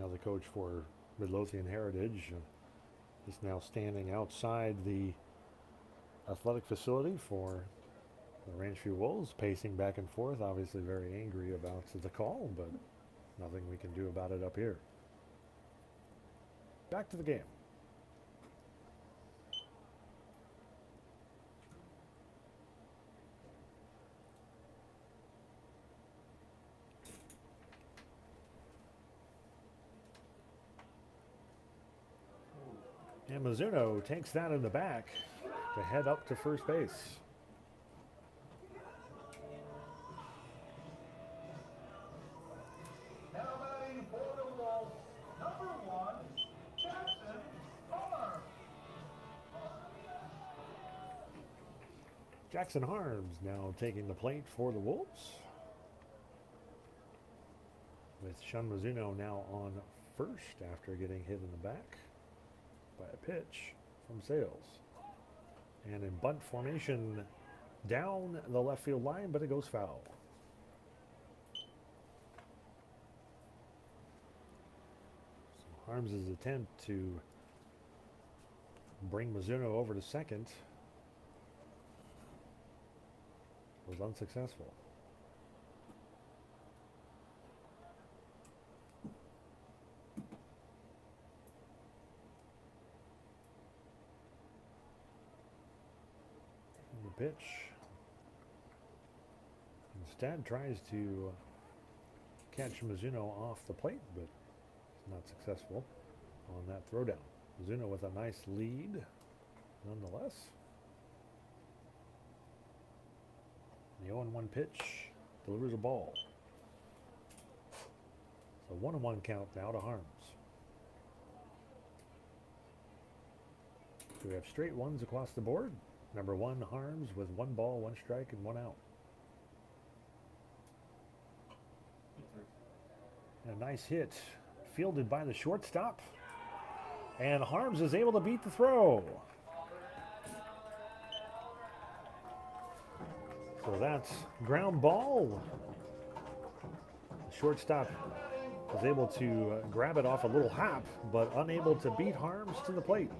Now the coach for Midlothian Heritage is now standing outside the athletic facility for the Ranchview Wolves, pacing back and forth, obviously very angry about the call, but nothing we can do about it up here. Back to the game. And Mizuno takes that in the back to head up to first base.
Now batting for the Wolves, number 1, Jackson Harms.
Jackson Harms now taking the plate for the Wolves, with Shun Mizuno now on first after getting hit in the back by a pitch from Sales. And in bunt formation down the left field line, but it goes foul. So Harms' attempt to bring Mizuno over to second was unsuccessful. Pitch. Instead tries to catch Mizuno off the plate, but it's not successful on that throwdown. Mizuno with a nice lead nonetheless. The 0-1 pitch delivers a ball. So 1-1 count now to Harms. So we have straight ones across the board. Number 1, Harms, with 1 ball, 1 strike, and 1 out. And a nice hit fielded by the shortstop. And Harms is able to beat the throw. So that's ground ball. The shortstop was able to grab it off a little hop, but unable to beat Harms to the plate.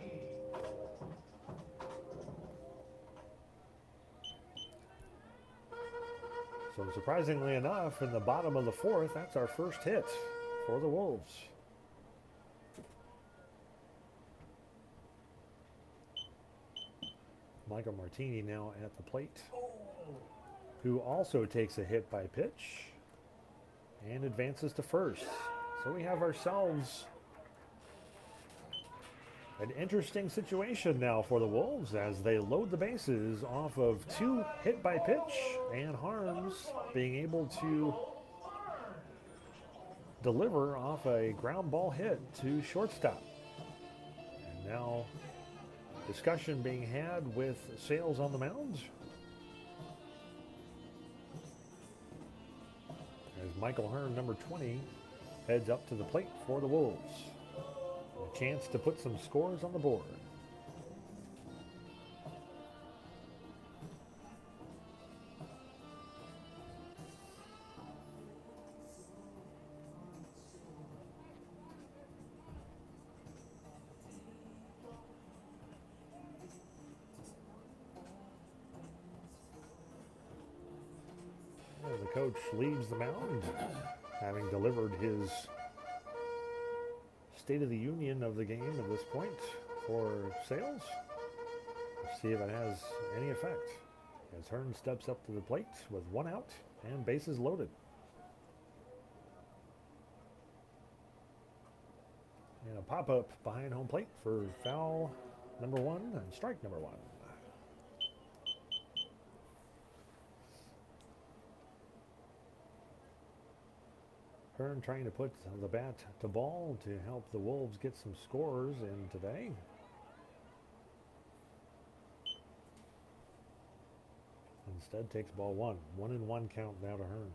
So surprisingly enough, in the bottom of the 4th, that's our first hit for the Wolves. Michael Martini now at the plate, who also takes a hit by pitch and advances to first. So we have ourselves an interesting situation now for the Wolves as they load the bases off of 2 hit by pitch, and Harms being able to deliver off a ground ball hit to shortstop. And now discussion being had with Sales on the mound as Michael Hearn, number 20, heads up to the plate for the Wolves. A chance to put some scores on the board. And the coach leaves the mound, having delivered his State of the Union of the game at this point for Sales. Let's see if it has any effect as Hearn steps up to the plate with 1 out and bases loaded. And a pop-up behind home plate for foul number 1 and strike number 1. Hearn trying to put the bat to ball to help the Wolves get some scores in today. Instead takes ball 1. 1-1 count now to Hearn.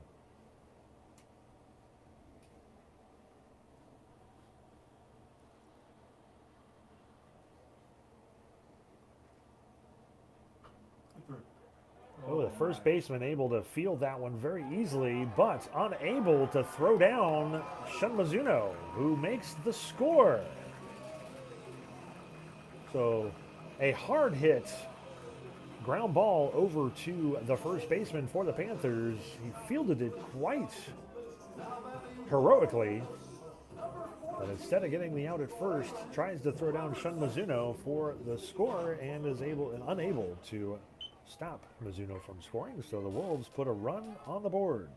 Oh, the first baseman able to field that one very easily, but unable to throw down Shun Mizuno, who makes the score. So a hard hit ground ball over to the first baseman for the Panthers. He fielded it quite heroically, but instead of getting the out at first, tries to throw down Shun Mizuno for the score and is unable to stop Mizuno from scoring. So the Wolves put a run on the board.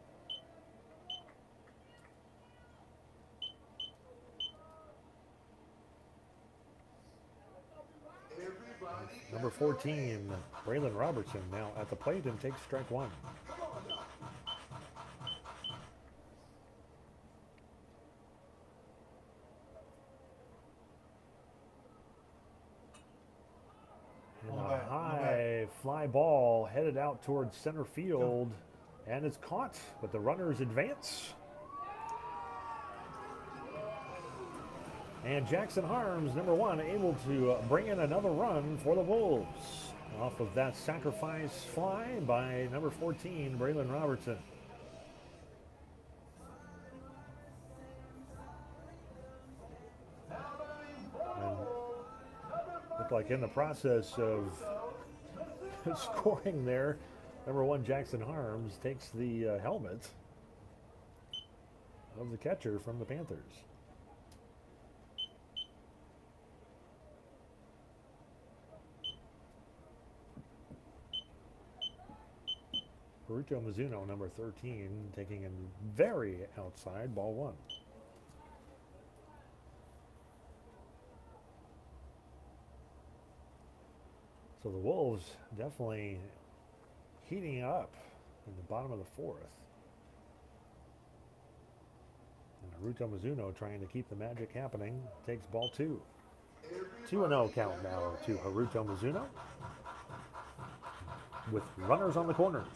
Number 14, Braylon Robertson now at the plate and takes strike one. And a high fly ball headed out towards center field, and it's caught, but the runners advance. And Jackson Harms, number 1, able to bring in another run for the Wolves off of that sacrifice fly by number 14, Braylon Robertson. And looked like in the process of scoring there, number 1, Jackson Harms takes the helmet of the catcher from the Panthers. Haruto Mizuno, number 13, taking in very outside, ball 1. So the Wolves definitely heating up in the bottom of the 4th. And Haruto Mizuno trying to keep the magic happening, takes ball 2. 2-0 count now to Haruto Mizuno, with runners on the corners.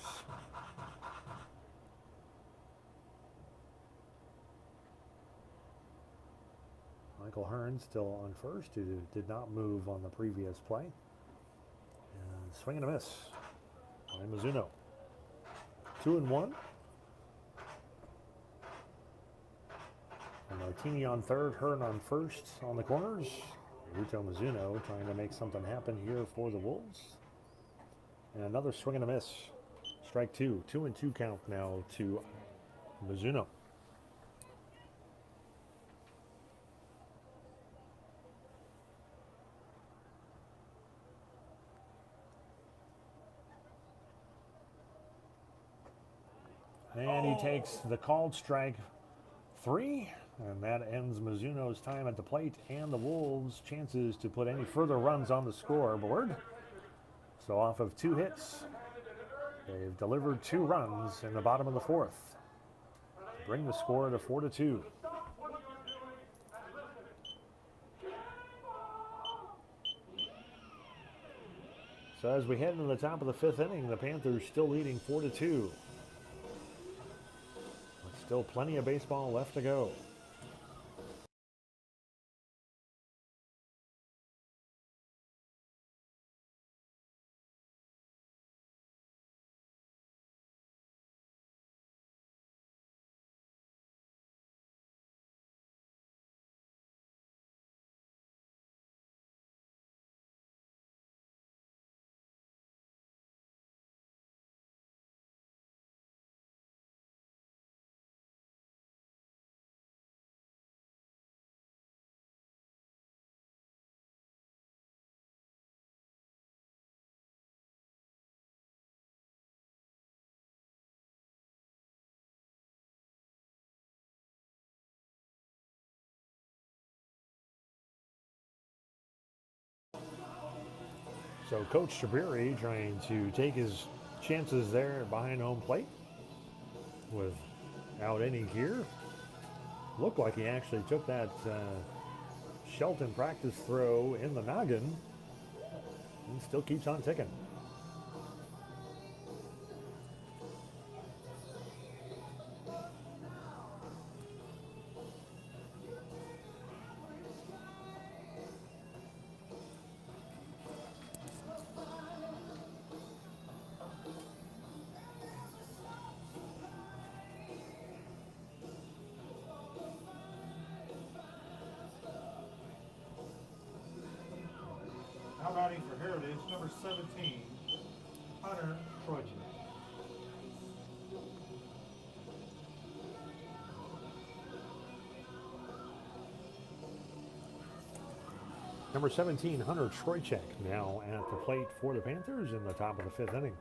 Michael Hearn still on first, who did not move on the previous play. And swing and a miss by Mizuno. 2-1. And Martini on third, Hearn on first on the corners. Haruto Mizuno trying to make something happen here for the Wolves. And another swing and a miss. Strike 2. 2-2 count now to Mizuno. And he takes the called strike 3, and that ends Mizuno's time at the plate and the Wolves' chances to put any further runs on the scoreboard. So off of 2 hits, they've delivered 2 runs in the bottom of the 4th to bring the score to 4-2. So as we head into the top of the 5th inning, the Panthers still leading 4-2. Still plenty of baseball left to go. So Coach Shabiri trying to take his chances there behind home plate without any gear. Looked like he actually took that Shelton practice throw in the noggin and still keeps on ticking.
batting for Heritage, number 17, Hunter Trojan.
Number 17, Hunter Troychek, now at the plate for the Panthers in the top of the 5th inning.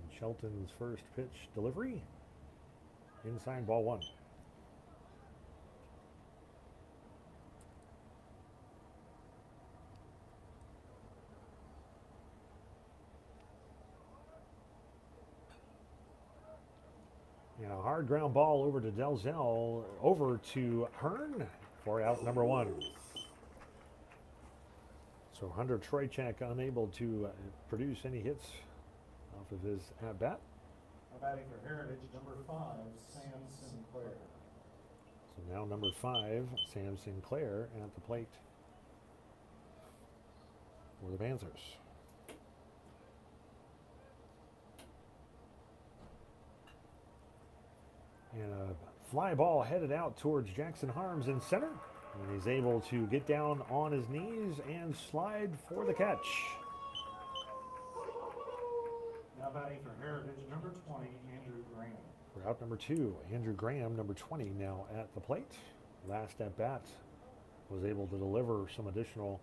And Shelton's first pitch delivery, inside, ball 1. And a hard ground ball over to Delzell, over to Hearn for out number 1. So Hunter Troychek unable to produce any hits off of his at-bat.
Batting for Heritage, number 5, Sam Sinclair.
So now number 5, Sam Sinclair at the plate for the Panthers. And a fly ball headed out towards Jackson Harms in center. And he's able to get down on his knees and slide for the catch.
Now batting for Heritage, number 20, Andrew Graham.
For out number 2, Andrew Graham, number 20, now at the plate. Last at bat was able to deliver some additional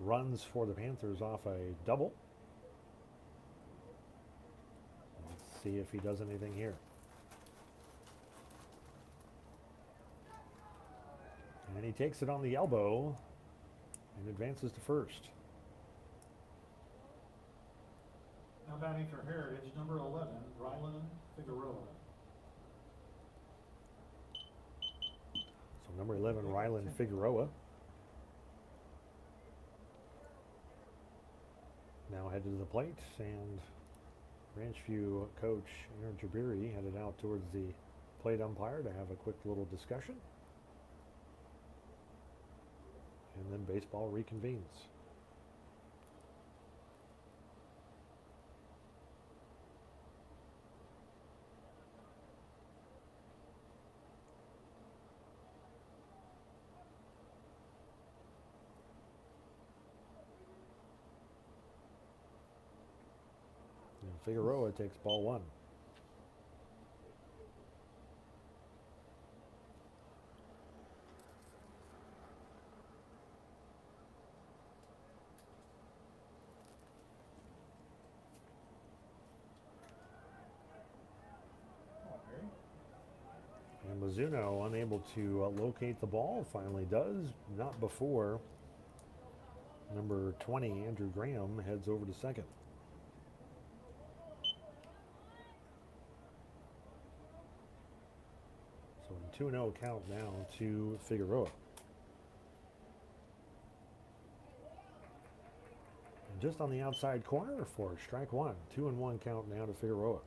runs for the Panthers off a double. Let's see if he does anything here. And he takes it on the elbow and advances to first.
Now batting for Heritage, number 11, Rylan Figueroa.
So number 11, Rylan Figueroa. Now headed to the plate, and Ranchview coach Aaron Jabiri headed out towards the plate umpire to have a quick little discussion. And then baseball reconvenes. And Figueroa takes ball 1. And Mizuno unable to locate the ball, finally does, not before number 20, Andrew Graham, heads over to second. So 2-0 count now to Figueroa. And just on the outside corner for strike 1. 2-1 count now to Figueroa.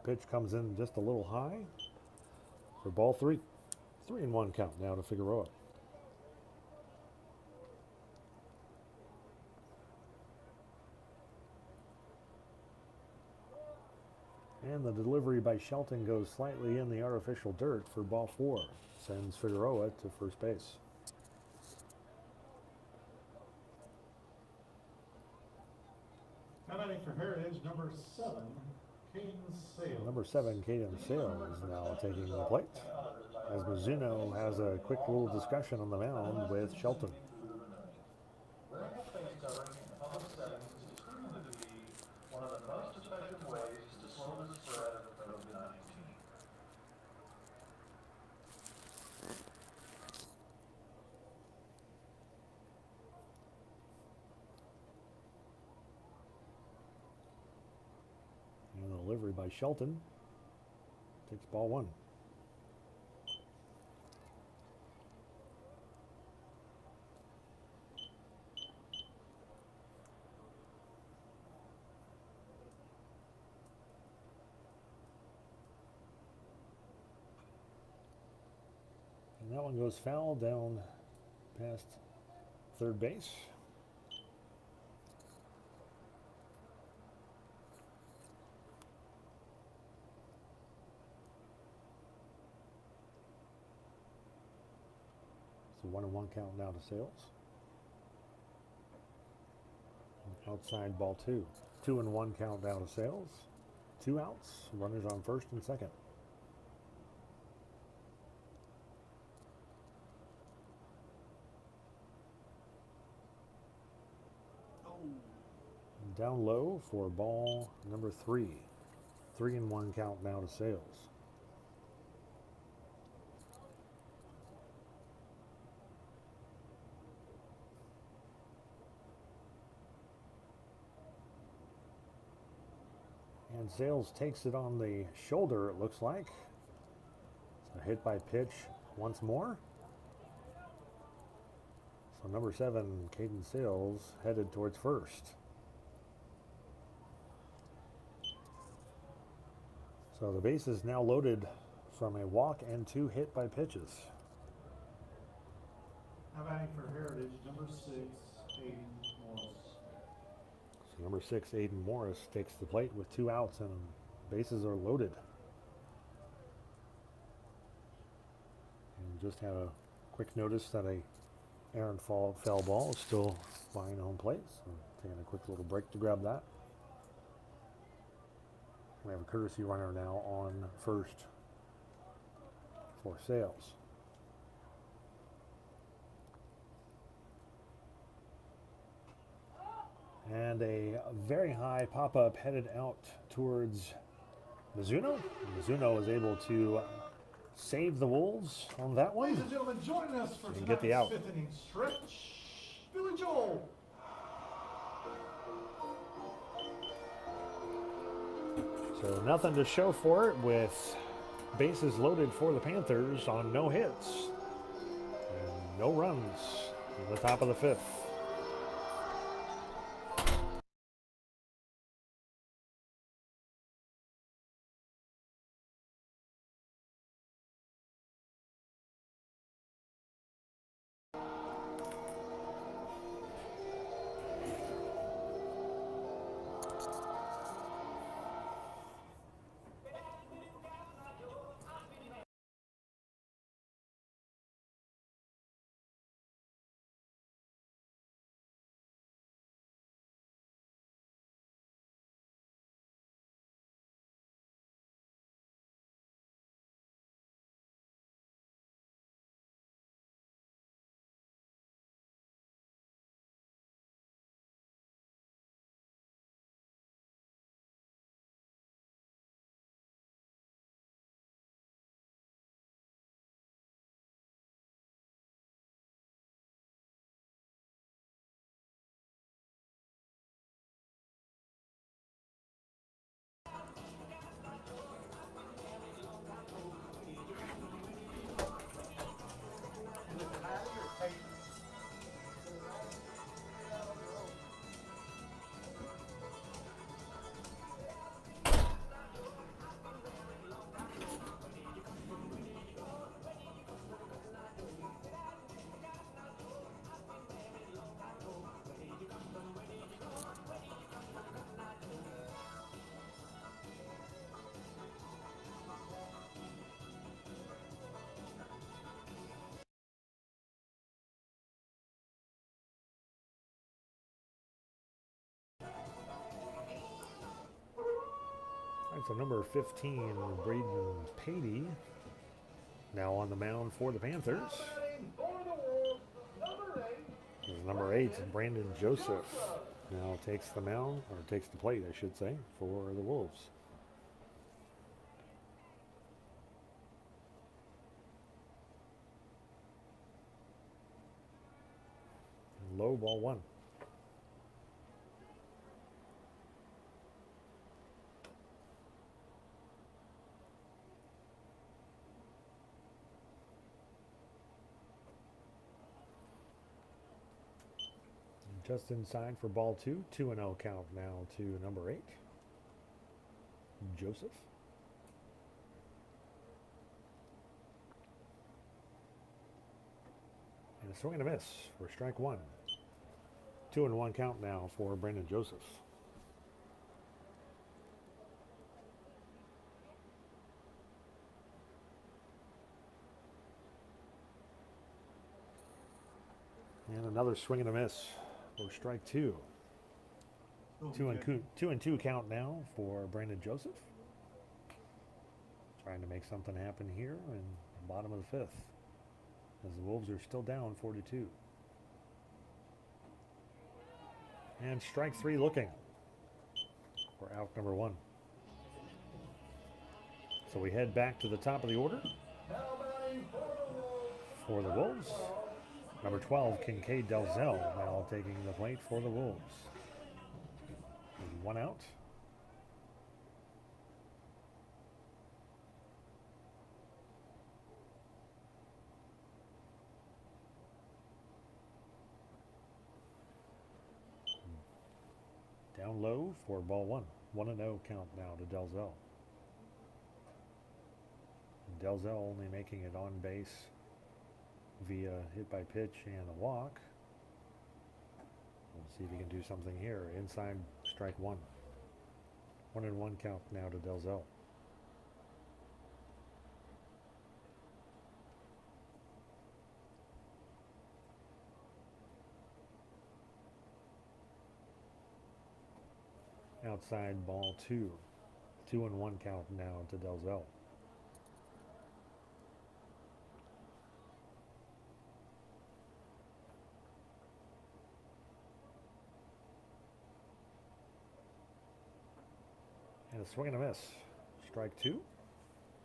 Pitch comes in just a little high for ball 3. 3-1 count now to Figueroa. And the delivery by Shelton goes slightly in the artificial dirt for ball 4. Sends Figueroa to first base.
Now batting for Heritage, number 7, Caden Sales.
Number 7, Caden Sales, is now taking the plate, as Mizuno has a quick little discussion on the mound with Shelton.
Wearing a face covering in public settings is proven to be one of the most effective ways to slow the spread of COVID-19.
And the delivery by Shelton takes ball 1. And that one goes foul down past third base. So 1-1 count now to Sales. Outside ball 2. 2-1 count down to Sales. 2 outs. Runners on first and second. Down low for ball number 3. 3-1 count now to Sales. And Sales takes it on the shoulder, it looks like. So hit by pitch once more. So number 7, Caden Sales, headed towards first. So the base is now loaded from a walk and 2 hit by pitches.
Now batting for Heritage, number 6, Aiden Morris.
So number 6, Aiden Morris, takes the plate with 2 outs and bases are loaded. And just had a quick notice that a errant foul ball is still flying home plate. So taking a quick little break to grab that. We have a courtesy runner now on first for Sales. And a very high pop-up headed out towards Mizuno. Mizuno is able to save the Wolves on that one.
Ladies and gentlemen, joining us for
And get the out.
tonight's 5th inning stretch, Billy Joel.
So nothing to show for it with bases loaded for the Panthers on no hits and no runs in the top of the 5th. So number 15, Braden Patey, now on the mound for the Panthers. Number 8, Brandon Joseph, now takes the mound, or takes the plate, I should say, for the Wolves. Low ball 1. Just inside for ball 2. 2-0 count now to number 8, Joseph. And a swing and a miss for strike one. 2-1 count now for Brandon Joseph. And another swing and a miss for strike two. Two and two count now for Brandon Joseph. Trying to make something happen here in the bottom of the fifth, as the Wolves are still down 4-2. And strike three looking for out number one. So we head back to the top of the order for the Wolves. Number 12, Kincaid Delzell, now taking the plate for the Wolves. And one out. Down low for ball one. 1-0 count now to Delzell. Delzell only making it on base via hit by pitch and a walk. We'll see if he can do something here. Inside strike one. 1-1 count now to Delzell. Outside ball two. 2-1 count now to Delzell. And a swing and a miss. Strike two.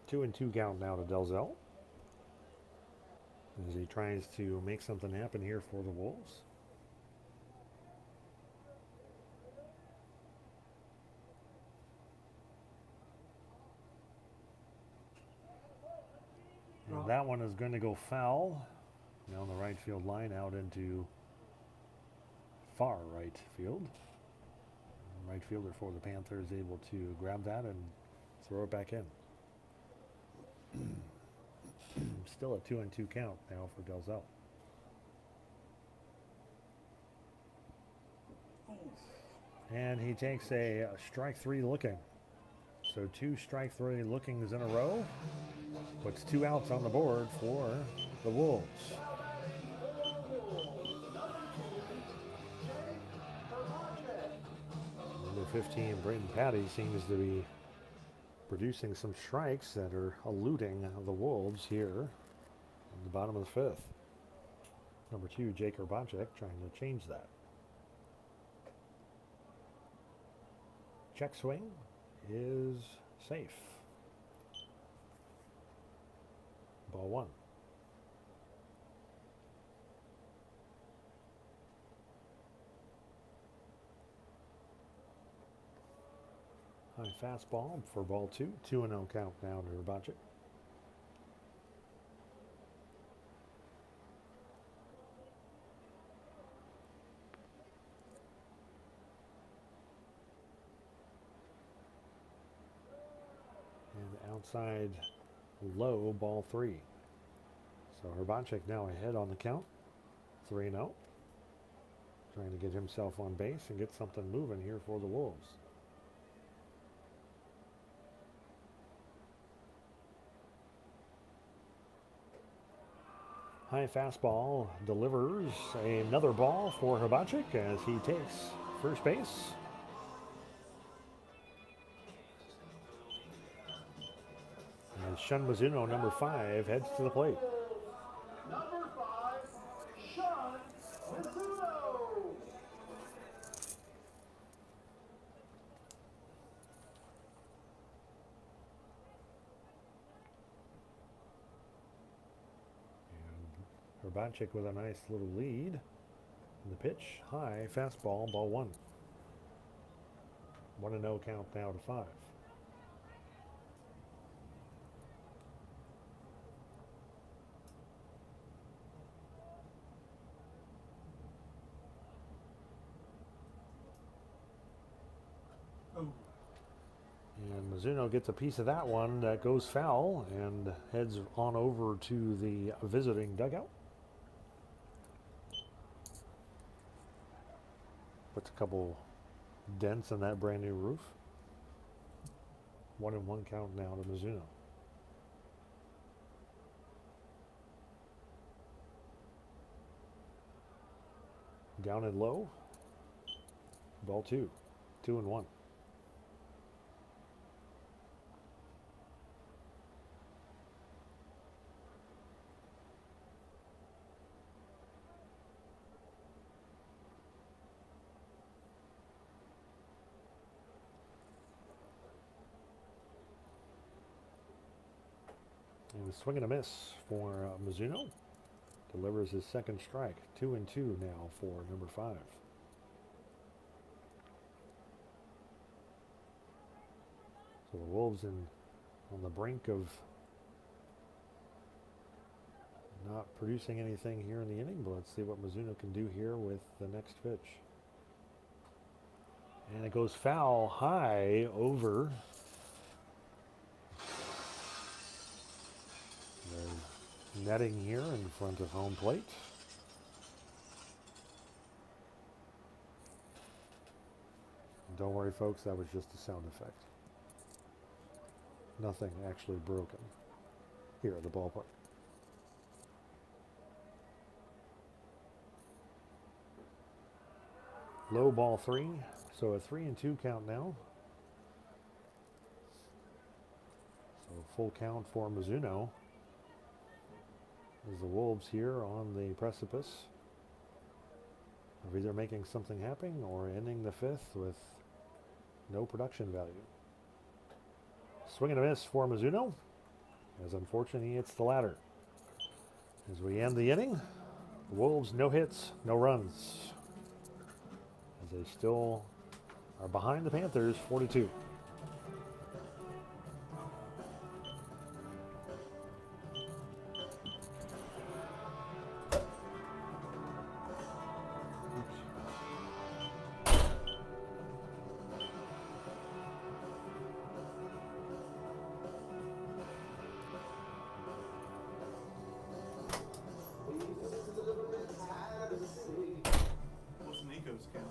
2-2 count now to Delzell, as he tries to make something happen here for the Wolves. And that one is going to go foul down the right field line out into far right field. Right fielder for the Panthers able to grab that and throw it back in. Still a 2-2 count now for Delzell. And he takes a strike three looking. So two strike three lookings in a row. Puts two outs on the board for the Wolves. Number 15, Braden Patty, seems to be producing some strikes that are eluding the Wolves here in the bottom of the fifth. Number 2, Jake Urbacek, trying to change that. Check swing is safe. Ball one. High fastball for ball two. 2-0 count now to Urbacek. And outside low, ball three. So Urbacek now ahead on the count. 3-0. Trying to get himself on base and get something moving here for the Wolves. High fastball delivers another ball for Urbacek as he takes first base. And Shun Mizuno, number 5, heads to the plate.
Number 5, Shun Mizuno.
Urbacek with a nice little lead. And the pitch, high fastball, ball one. 1-0 count now to 5. And Mizuno gets a piece of that one that goes foul and heads on over to the visiting dugout. Puts a couple dents in that brand new roof. 1-1 count now to Mizuno. Down and low. Ball 2. 2-1. And a swing and a miss for Mizuno. Delivers his second strike. 2-2 now for number 5. So the Wolves on the brink of not producing anything here in the inning, but let's see what Mizuno can do here with the next pitch. And it goes foul high over. There's netting here in front of home plate. Don't worry, folks, that was just a sound effect. Nothing actually broken here at the ballpark. Low ball 3, so a 3-2 count now. So full count for Mizuno. As the Wolves here on the precipice of either making something happen or ending the 5th with no production value. Swing and a miss for Mizuno, as unfortunately it's the latter. As we end the inning, the Wolves no hits, no runs, as they still are behind the Panthers 42.
What's Nico's count?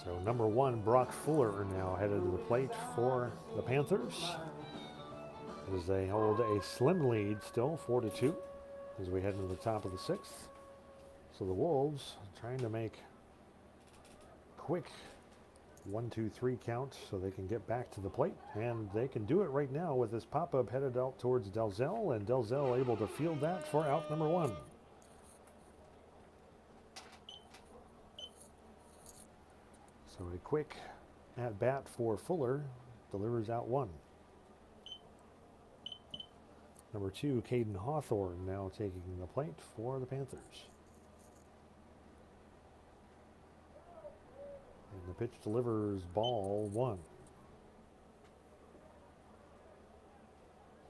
So number 1, Brock Fuller, now headed to the plate for the Panthers, as they hold a slim lead still, 4-2, as we head into the top of the 6th. So the Wolves trying to make quick 1-2-3 count so they can get back to the plate, and they can do it right now with this pop-up headed out towards Dalzell, and Dalzell able to field that for out number 1. So a quick at bat for Fuller, delivers out 1. Number 2, Caden Hawthorne, now taking the plate for the Panthers. And the pitch delivers ball 1.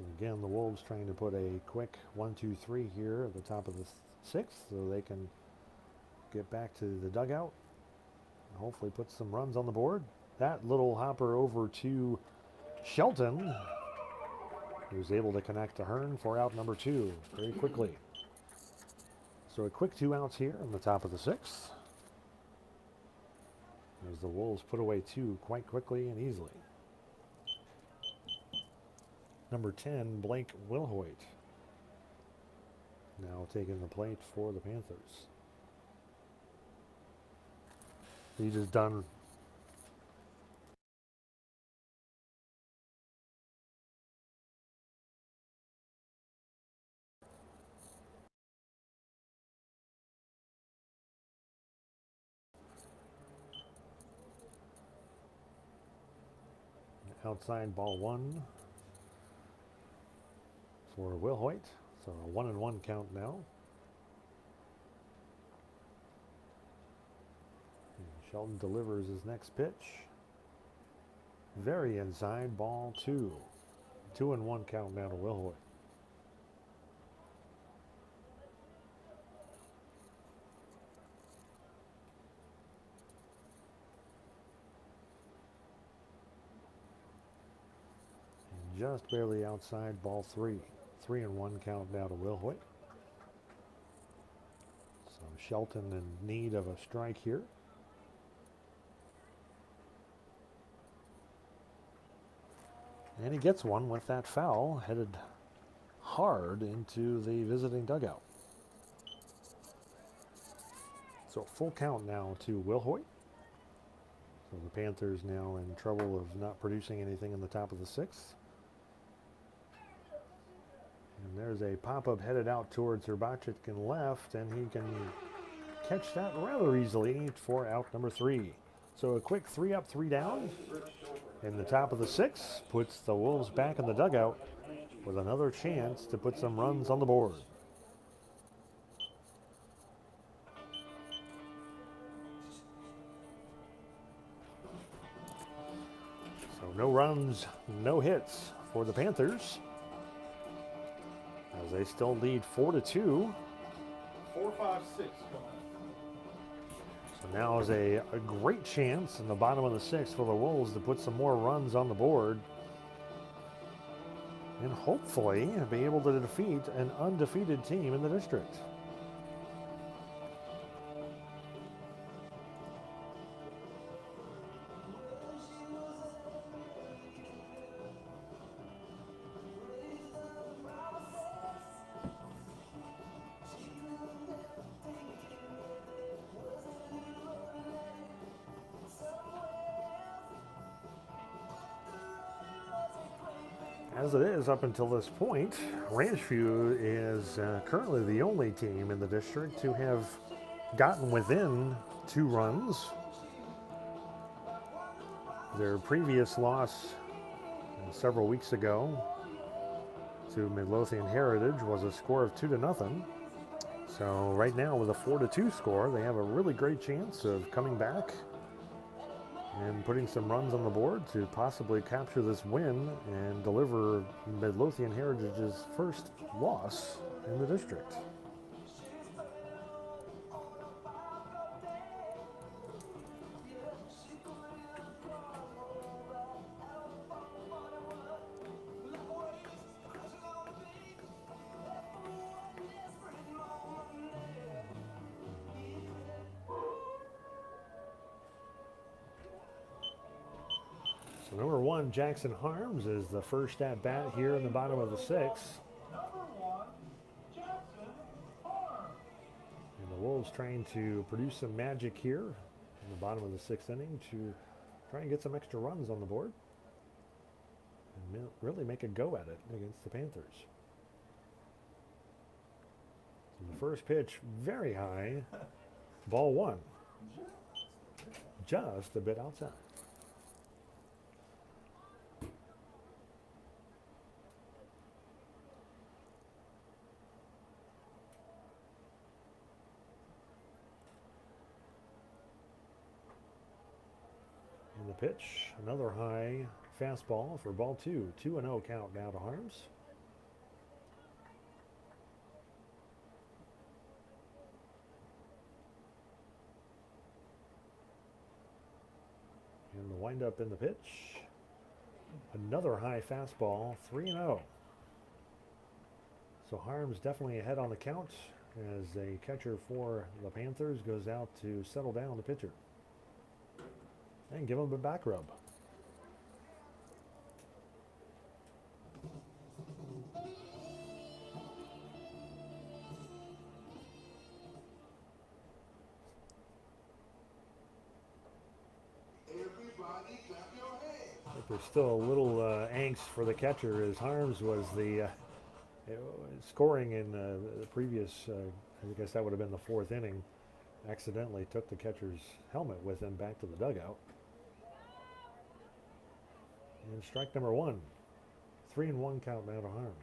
And again, the Wolves trying to put a quick 1-2-3 here at the top of the 6th so they can get back to the dugout. Hopefully put some runs on the board. That little hopper over to Shelton, who's able to connect to Hearn for out number 2 very quickly. So a quick 2 outs here in the top of the 6th, as the Wolves put away 2 quite quickly and easily. Number 10, Blake Wilhoit, now now taking the plate for the Panthers. He just done. Outside ball 1 for Will Hoyt. So a 1-1 count now. And Shelton delivers his next pitch. Very inside, ball 2. 2-1 count now to Will Hoyt. Just barely outside, ball 3. 3-1 count now to Will Hoyt. So Shelton in need of a strike here. And he gets one with that foul, headed hard into the visiting dugout. So full count now to Will Hoyt. So the Panthers now in trouble of not producing anything in the top of the 6th. And there's a pop-up headed out towards Herbacic in left, and he can catch that rather easily for out number 3. So a quick 3 up, 3 down in the top of the 6th puts the Wolves back in the dugout with another chance to put some runs on the board. So no runs, no hits for the Panthers, as they still lead 4-2.
4, 5, 6 coming.
So now is a great chance in the bottom of the 6th for the Wolves to put some more runs on the board and hopefully be able to defeat an undefeated team in the district. As it is up until this point, Ranchview is currently the only team in the district to have gotten within 2 runs. Their previous loss several weeks ago to Midlothian Heritage was a score of 2-0. So right now with a 4-2 score, they have a really great chance of coming back and putting some runs on the board to possibly capture this win and deliver Midlothian Heritage's first loss in the district. So number 1, Jackson Harms, is the first at bat here in the bottom of the 6th.
Number 1, Jackson Harms.
And the Wolves trying to produce some magic here in the bottom of the 6th inning to try and get some extra runs on the board and really make a go at it against the Panthers. So the first pitch, very high, ball 1, just a bit outside. The pitch, another high fastball for ball 2. 2-0 count now to Harms. And the windup in the pitch, another high fastball, 3-0. So Harms definitely ahead on the count as a catcher for the Panthers goes out to settle down the pitcher and give him a back rub. There's still a little angst for the catcher as Harms was the scoring in the previous, I guess that would have been the 4th inning. Accidentally took the catcher's helmet with him back to the dugout. And strike number 1. 3-1 count now to Harm.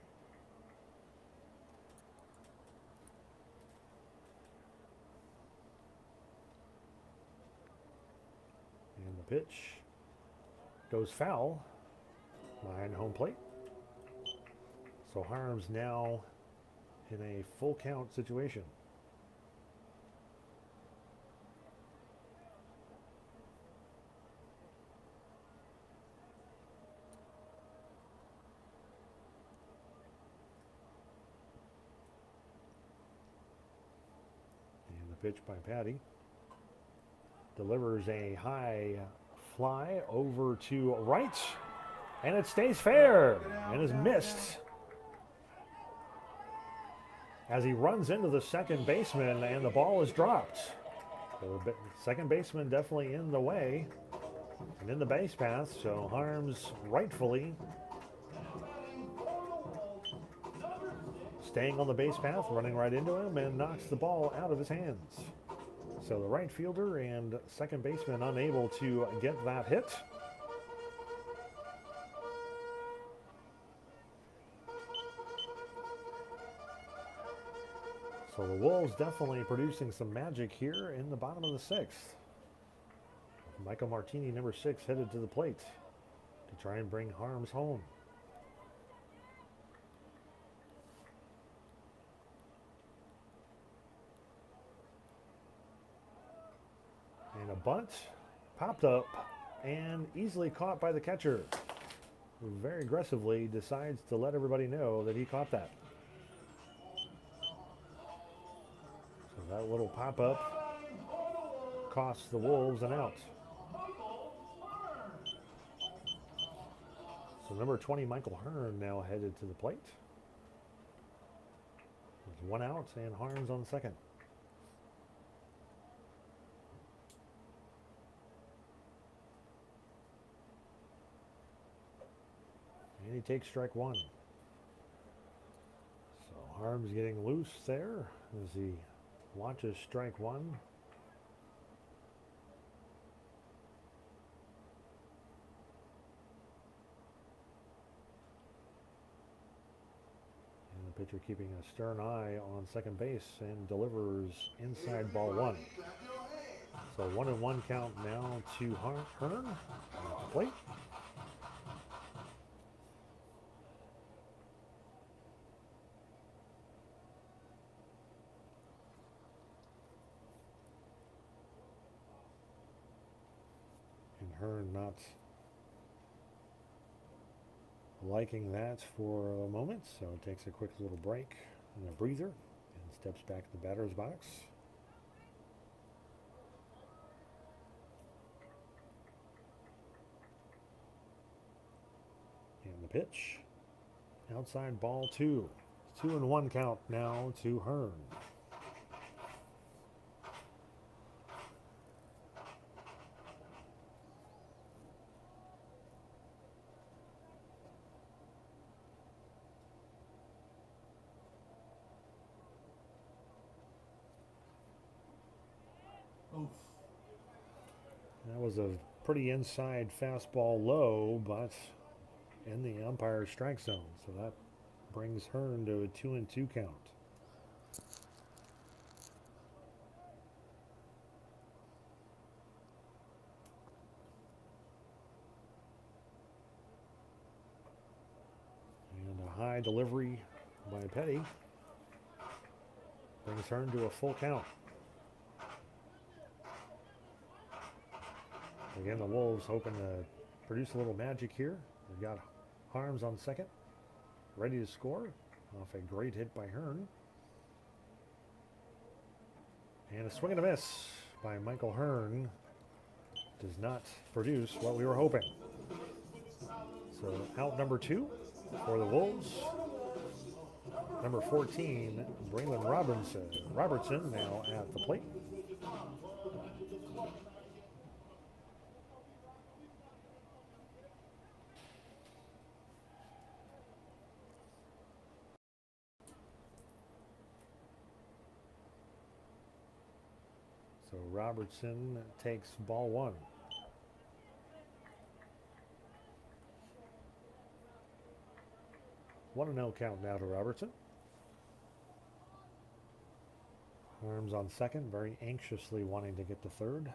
And the pitch goes foul behind home plate. So Harm's now in a full count situation. Pitch by Patty. Delivers a high fly over to right. And it stays fair and is missed. As he runs into the second baseman and the ball is dropped. So the second baseman definitely in the way and in the base path. So Harms rightfully staying on the base path, running right into him, and knocks the ball out of his hands. So the right fielder and second baseman unable to get that hit. So the Wolves definitely producing some magic here in the bottom of the 6th. Michael Martini, number 6, headed to the plate to try and bring Harms home. And a bunt popped up and easily caught by the catcher, who very aggressively decides to let everybody know that he caught that. So that little pop-up costs the Wolves an out. So number 20, Michael Hearn, now headed to the plate. There's 1 out and Harms on second. And he takes strike 1. So Harms getting loose there as he watches strike 1. And the pitcher keeping a stern eye on second base and delivers inside ball 1. So 1-1 count now to Hearn at the plate. Hearn not liking that for a moment, so takes a quick little break and a breather and steps back to the batter's box. And the pitch, outside ball 2. 2-1 count now to Hearn. That was a pretty inside fastball low, but in the umpire's strike zone. So that brings Hearn to a 2-2 count. And a high delivery by Petty brings Hearn to a full count. Again, the Wolves hoping to produce a little magic here. They've got Harms on second, ready to score off a great hit by Hearn. And a swing and a miss by Michael Hearn does not produce what we were hoping. So out number 2 for the Wolves. Number 14, Braylon Robertson now at the plate. So Robertson takes ball 1. 1-0 count now to Robertson. Harms on second, very anxiously wanting to get to third.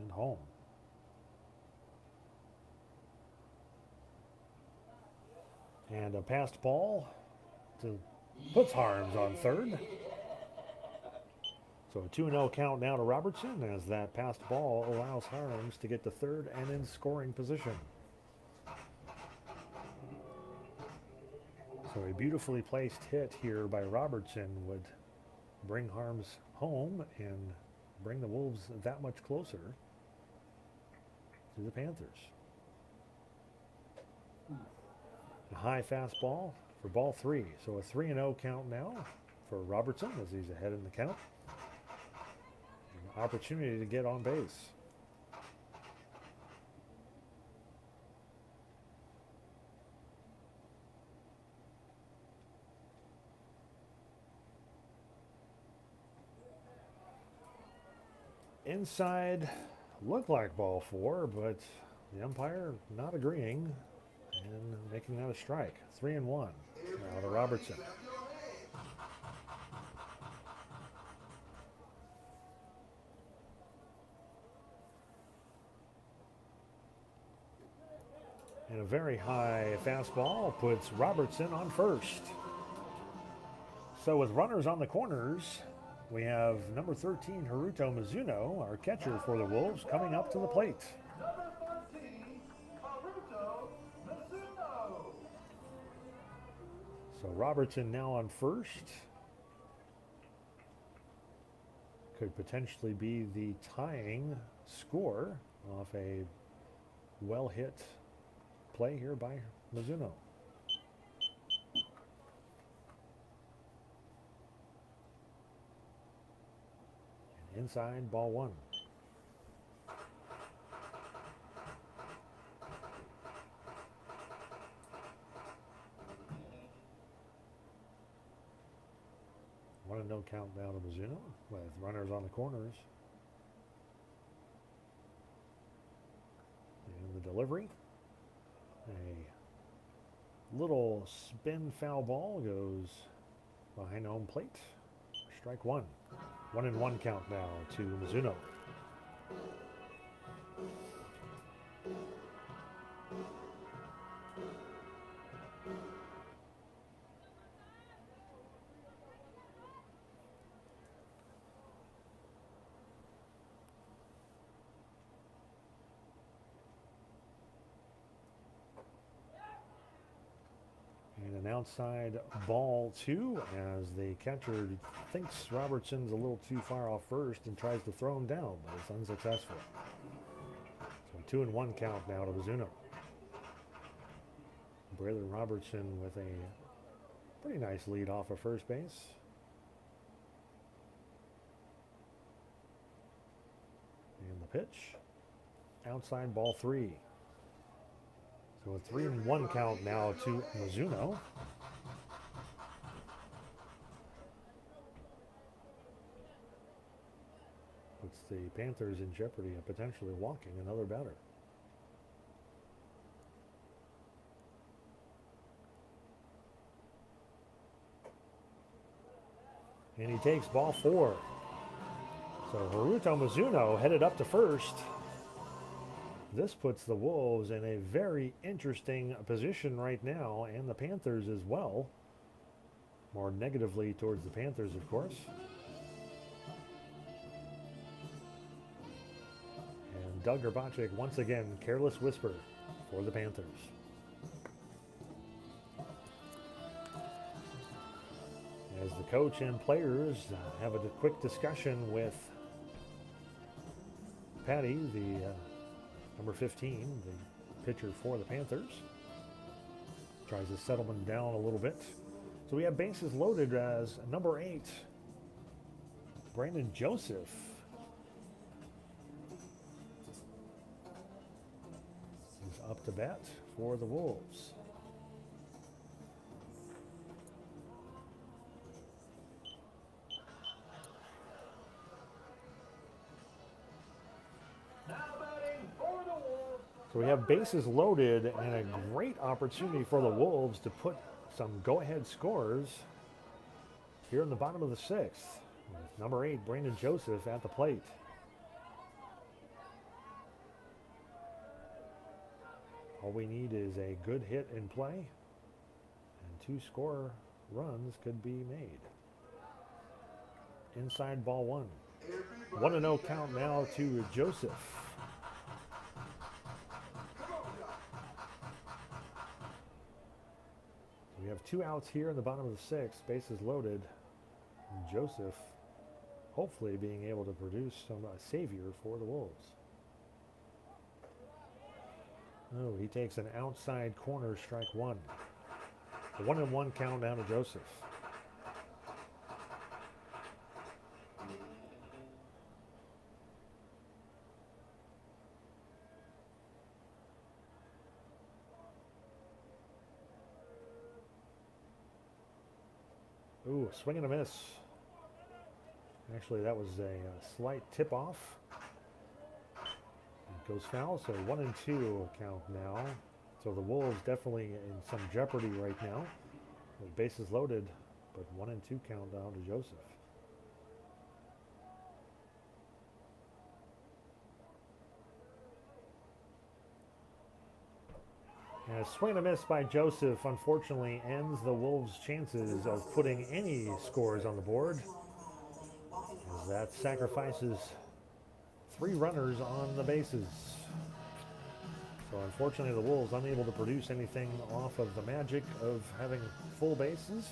And home. And a passed ball to puts Harms on third. So a 2-0 count now to Robertson as that passed ball allows Harms to get to third and in scoring position. So a beautifully placed hit here by Robertson would bring Harms home and bring the Wolves that much closer to the Panthers. A high fastball for ball 3. So a 3-0 count now for Robertson as he's ahead in the count. An opportunity to get on base. Inside looked like ball 4, but the umpire not agreeing and making that a strike. 3-1 now to Robertson. And a very high fastball puts Robertson on first. So with runners on the corners, we have number 13, Haruto Mizuno, our catcher for the Wolves, coming up to the plate.
Number 14, Haruto Mizuno.
So Robertson now on first. Could potentially be the tying score off a well-hit play here by Mizuno. Inside, ball 1. One and no count down to Mizuno with runners on the corners. And the delivery. A little spin foul ball goes behind home plate. Strike 1. 1-1 count now to Mizuno. And an outside ball 2 as the catcher thinks Robertson's a little too far off first and tries to throw him down, but it's unsuccessful. So 2-1 count now to Mizuno. Braylon Robertson with a pretty nice lead off of first base. And the pitch. Outside ball 3. So a 3-1 count now to Mizuno. Puts the Panthers in jeopardy of potentially walking another batter. And he takes ball 4. So Haruto Mizuno headed up to first. This puts the Wolves in a very interesting position right now, and the Panthers as well. More negatively towards the Panthers, of course. And Doug Grbaczyk, once again, careless whisper for the Panthers. As the coach and players have a quick discussion with Patty, the number 15, the pitcher for the Panthers. Tries to settle him down a little bit. So we have bases loaded as number 8, Brandon Joseph. Is up to bat for the Wolves. So we have bases loaded and a great opportunity for the Wolves to put some go-ahead scores here in the bottom of the sixth. With number 8, Brandon Joseph at the plate. All we need is a good hit in play, and 2 score runs could be made. Inside ball 1. 1-0 count now to Joseph. We have 2 outs here in the bottom of the sixth, bases loaded. And Joseph hopefully being able to produce some savior for the Wolves. Oh, he takes an outside corner, strike 1. A 1-1 count down to Joseph. Ooh, swing and a miss. Actually, that was a slight tip-off. It goes foul, so 1-2 count now. So the Wolves definitely in some jeopardy right now. With bases loaded, but 1-2 count down to Joseph. And a swing and a miss by Joseph unfortunately ends the Wolves' chances of putting any scores on the board, as that sacrifices 3 runners on the bases. So unfortunately the Wolves unable to produce anything off of the magic of having full bases.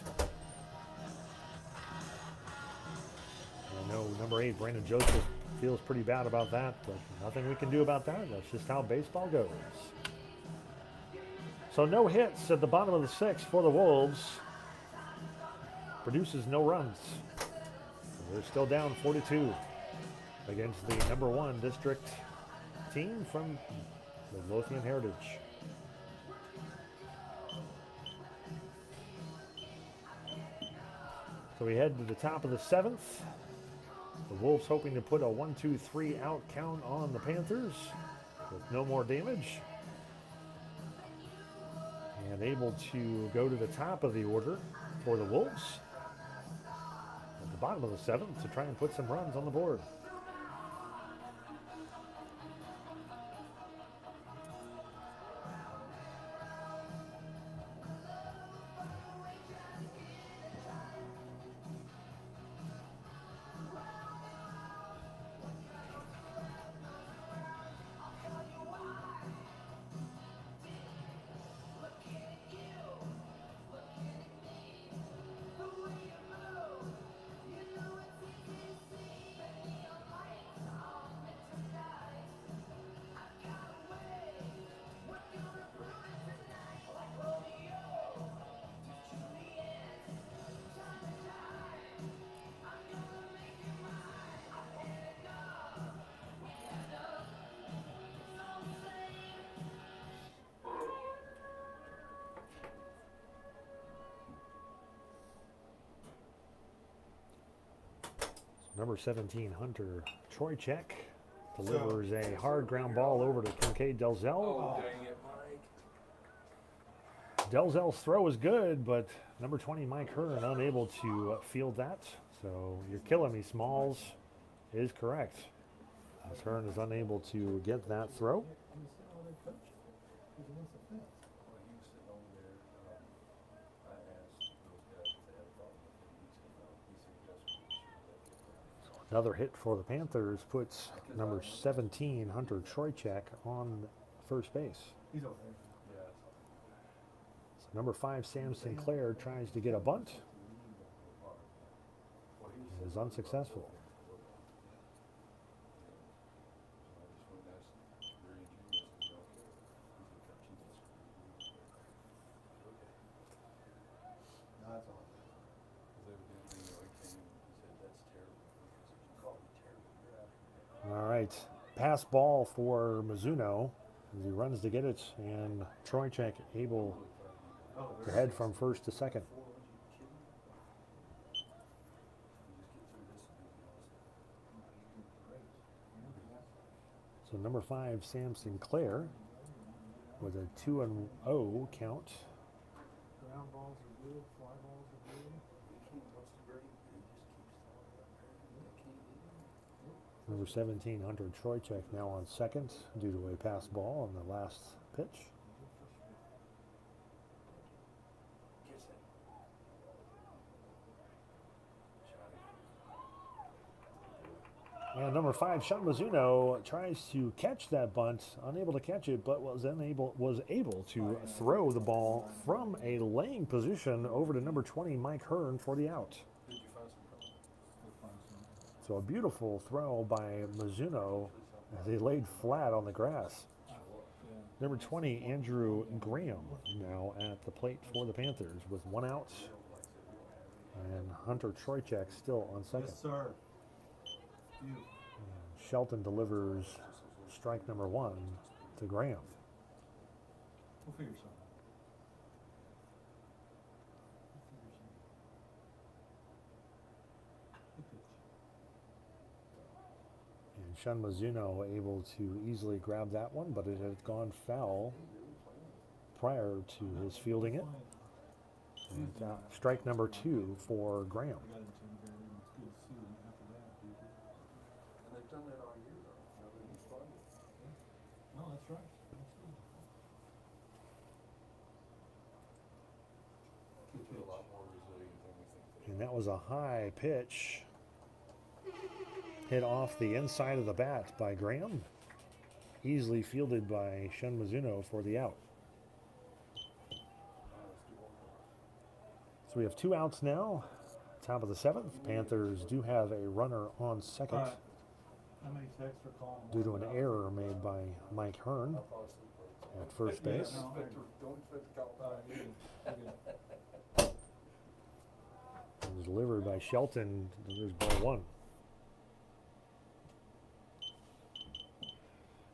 I know number 8, Brandon Joseph, feels pretty bad about that, but nothing we can do about that. That's just how baseball goes. So no hits at the bottom of the sixth for the Wolves. Produces no runs. They're still down 42 against the number 1 district team from Midlothian Heritage. So we head to the top of the 7th. The Wolves hoping to put a 1-2-3 out count on the Panthers with no more damage. And able to go to the top of the order for the Wolves at the bottom of the 7th to try and put some runs on the board. Number 17, Hunter Troychek, delivers a hard ground ball over to Kincaid Delzell.
Oh, dang it, Mike.
Delzell's throw is good, but number 20, Mike Hearn, unable to field that. So you're killing me, Smalls is correct, as Hearn is unable to get that throw. Another hit for the Panthers puts number 17, Hunter Troychek, on first base.
He's okay.
So number 5, Sam Sinclair, tries to get a bunt. It is unsuccessful. All right, pass ball for Mizuno as he runs to get it, and Troychek able to head from first to second. So number 5, Sam Sinclair, with a 2-0 count.
Ground balls are good, fly balls are good.
Number 17, Hunter Troychek, now on second due to a pass ball on the last pitch. And number 5, Sean Mizuno, tries to catch that bunt, unable to catch it, but was able to throw the ball from a laying position over to number 20, Mike Hearn, for the out. So a beautiful throw by Mizuno as he laid flat on the grass. Number 20, Andrew Graham, now at the plate for the Panthers with 1 out. And Hunter Troychek still on second.
Yes, sir.
And Shelton delivers strike number 1 to Graham.
We'll figure something.
And Shun Mizuno able to easily grab that one, but it had gone foul prior to his fielding it. And, strike number 2 for Graham.
I got intimidated. It's good to see them after that, people.
And they've done that all year, though. Now they responded.
No, that's right. Absolutely.
They're a lot more resilient than we think.
And that was a high pitch. Hit off the inside of the bat by Graham. Easily fielded by Shun Mizuno for the out. So we have 2 outs now. Top of the 7th. Panthers do have a runner on second
All right. How many texts are calling?
due to an error made by Mike Hearn
I'll fall asleep.
at first base.
No,
Don't expect to count
all
back.
right, you're good. You're good.
It was delivered by Shelton. There's ball 1.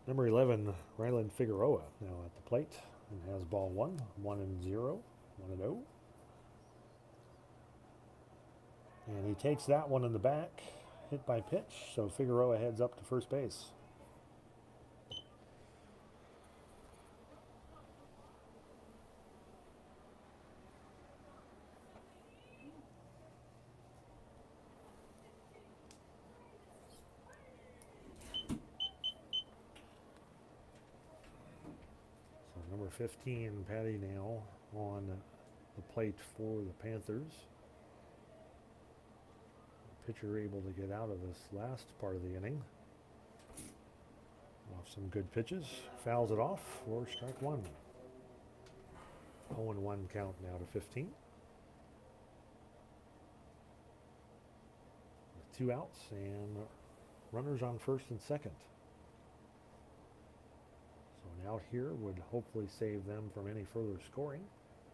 Number 11, Ryland Figueroa, now at the plate and has ball 1, 1-0, 1-0. And he takes that one in the back, hit by pitch, so Figueroa heads up to first base. So number 15, Patty, now on the plate for the Panthers. Pitcher able to get out of this last part of the inning. Off some good pitches. Fouls it off for strike 1. 0-1 count now to 15. With 2 outs and runners on first and second. So an out here would hopefully save them from any further scoring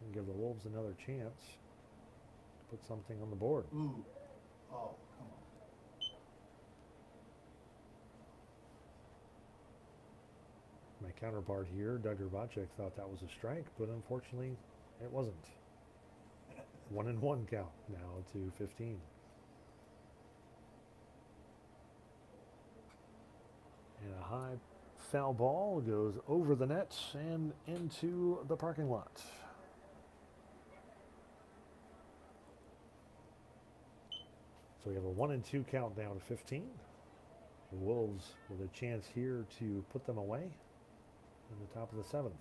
and give the Wolves another chance to put something on the board.
Ooh. Oh, come on.
My counterpart here, Doug Urbacek, thought that was a strike, but unfortunately it wasn't. 1-1 count now to 15. And a high foul ball goes over the net and into the parking lot. So we have a 1-2 count down to 15. The Wolves with a chance here to put them away in the top of the 7th.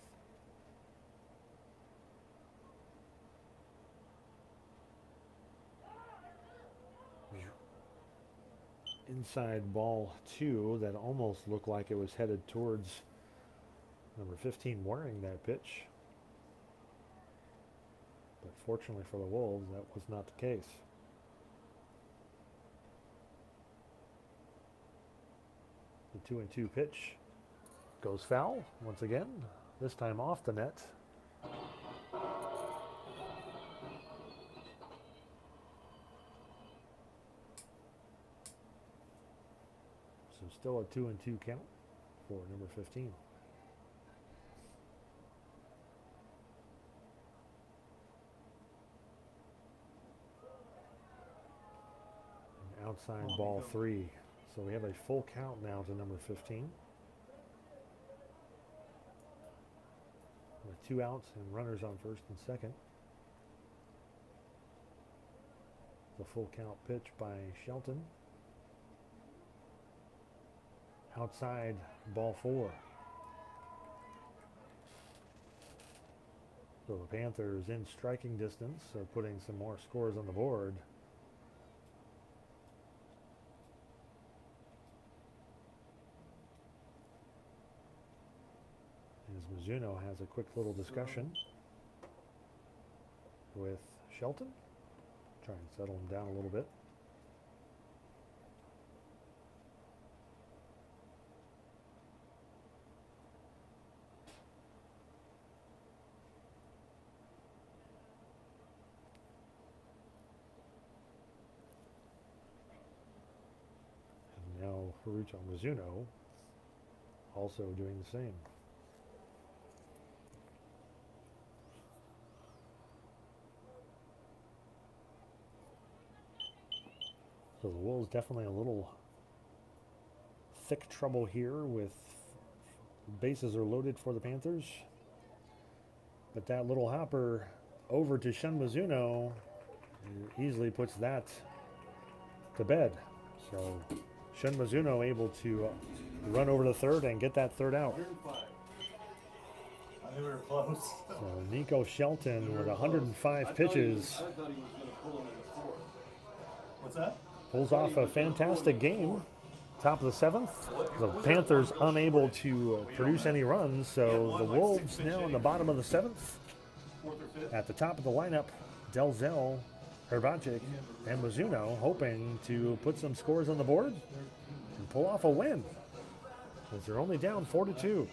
Inside ball 2 that almost looked like it was headed towards number 15 wearing that pitch. But fortunately for the Wolves, that was not the case. The 2-2 pitch goes foul once again, this time off the net. So still a 2-2 count for number 15. And outside ball 3. So we have a full count now to number 15. 2 outs and runners on first and second. The full count pitch by Shelton. Outside, ball 4. So the Panthers in striking distance are putting some more scores on the board. As Mizuno has a quick little discussion with Shelton. Try and settle him down a little bit. And now Ferruccio Mizuno also doing the same. So the Wolves definitely a little thick trouble here with bases are loaded for the Panthers. But that little hopper over to Shun Mizuno easily puts that to bed. So Shun Mizuno able to run over to third and get that third out.
105. I knew we were close.
So Nico Shelton with 105 pitches
I thought he was going to pull him in the fourth.
What's that?
pulls off a fantastic game. Top of the 7th. The Panthers unable to produce any runs, so the Wolves now in the bottom of the 7th. At the top of the lineup, Delzell, Herbacic, and Mizuno hoping to put some scores on the board and pull off a win, as they're only down 4-2.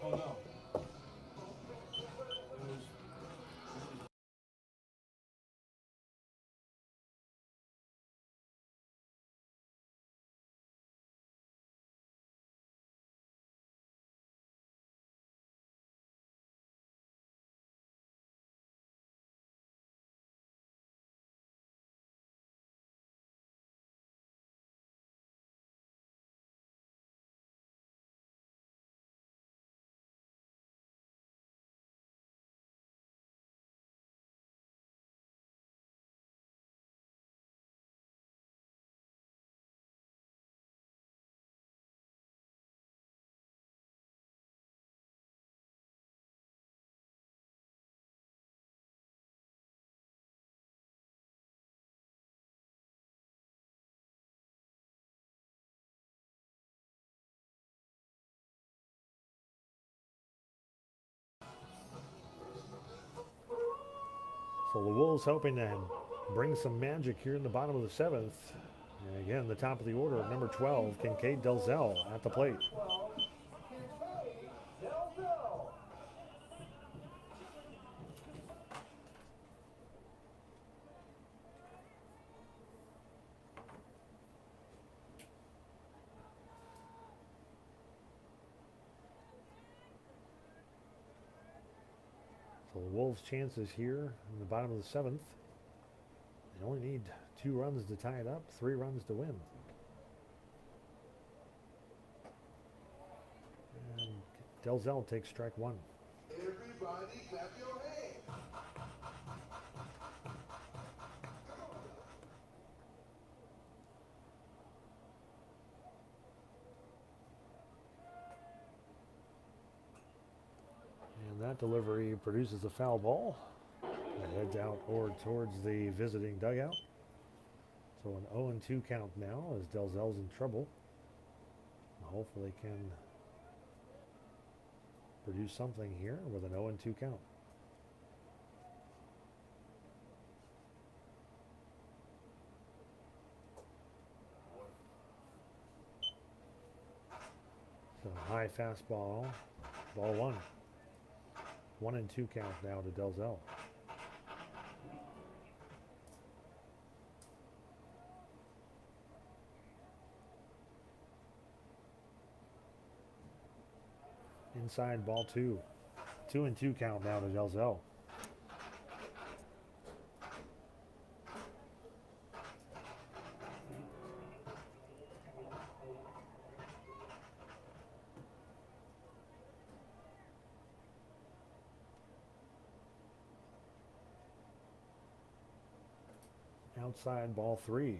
Oh no.
So the Wolves hoping to bring some magic here in the bottom of the 7th. And again, the top of the order, number 12, Kincaid Delzell at the plate. So the Wolves' chances here in the bottom of the 7th. They only need 2 runs to tie it up, 3 runs to win. And Delzell takes strike 1.
Everybody clap your hands.
And that delivery produces a foul ball. It heads out or towards the visiting dugout. So an 0-2 count now as Delzell's in trouble. Hopefully can produce something here with an 0-2 count. So high fastball, ball 1. 1-2 count now to Delzell. Inside ball 2. 2-2 count now to Delzell. outside ball 3.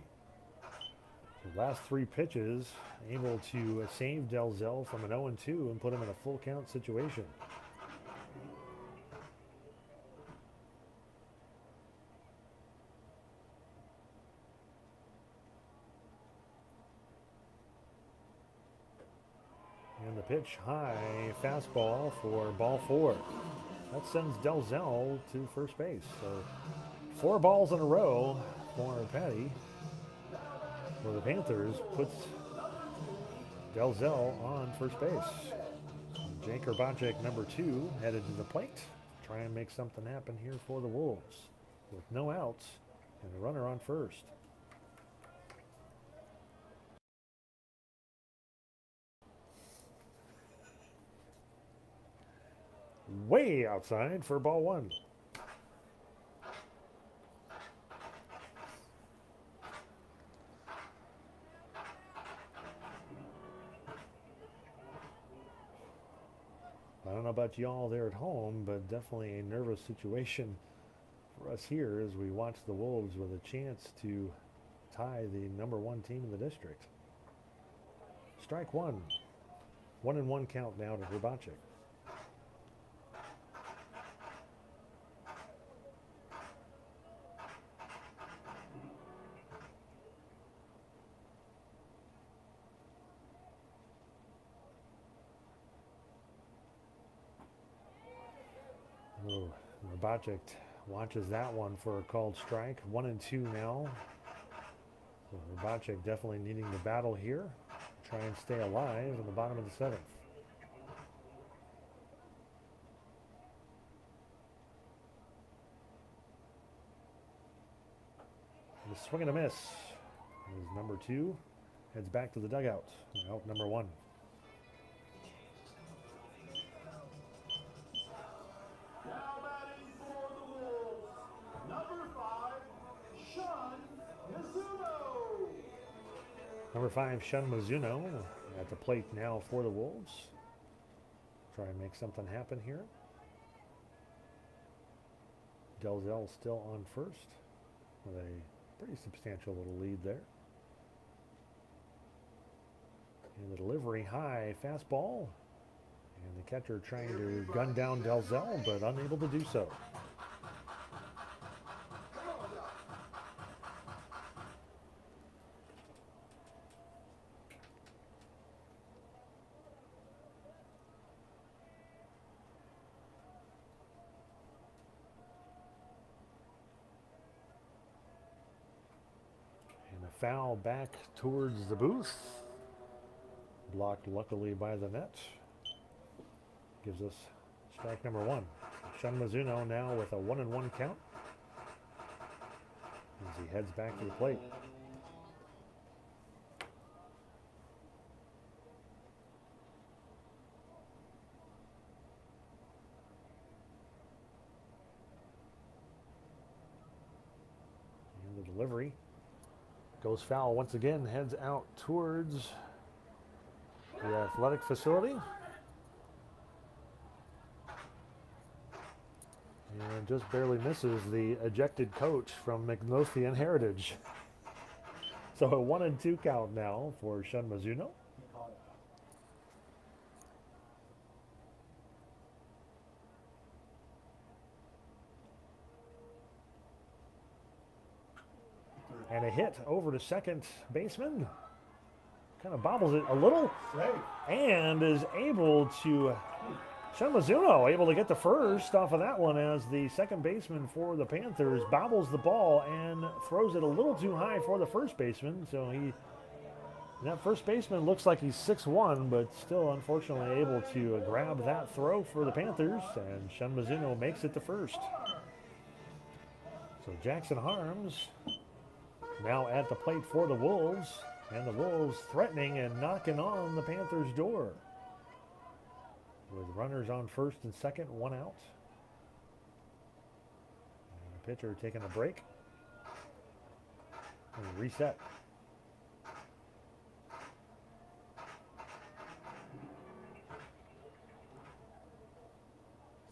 The last 3 pitches able to save Delzell from an 0-2 and put him in a full count situation. And the pitch high fastball for ball 4. That sends Delzell to first base. So 4 balls in a row for Patty, where the Panthers puts Delzell on first base. Jake Urbacek, number 2, headed to the plate. Try and make something happen here for the Wolves with no outs and a runner on first. Way outside for ball 1. I don't know about y'all there at home, but definitely a nervous situation for us here as we watch the Wolves with a chance to tie the number 1 team in the district. Strike 1. 1-1 count now to Urbacek. Urbacek watches that one for a called strike. 1-2 now. So Urbacek definitely needing to battle here. Try and stay alive in the bottom of the 7th. And a swing and a miss. As number 2 heads back to the dugout. Out number 1. Number 5, Shun Mizuno at the plate now for the Wolves. Try and make something happen here. Delzell still on first with a pretty substantial little lead there. And the delivery high fastball. And the catcher trying to gun down Delzell, but unable to do so. Foul back towards the booth. Blocked luckily by the net. Gives us strike number 1. Shun Mizuno now with a 1-1 count as he heads back to the plate. And the delivery goes foul once again, heads out towards the athletic facility. And just barely misses the ejected coach from Midlothian Heritage. So a 1-2 count now for Shun Mizuno. And a hit over to second baseman. Kind of bobbles it a little. And is able to, Shun Mizuno able to get the first off of that one as the second baseman for the Panthers bobbles the ball and throws it a little too high for the first baseman. So that first baseman looks like he's 6'1", but still unfortunately able to grab that throw for the Panthers. And Shun Mizuno makes it to first. So Jackson Harms now at the plate for the Wolves, and the Wolves threatening and knocking on the Panthers' door. With runners on first and second, 1 out. And the pitcher taking a break. And reset.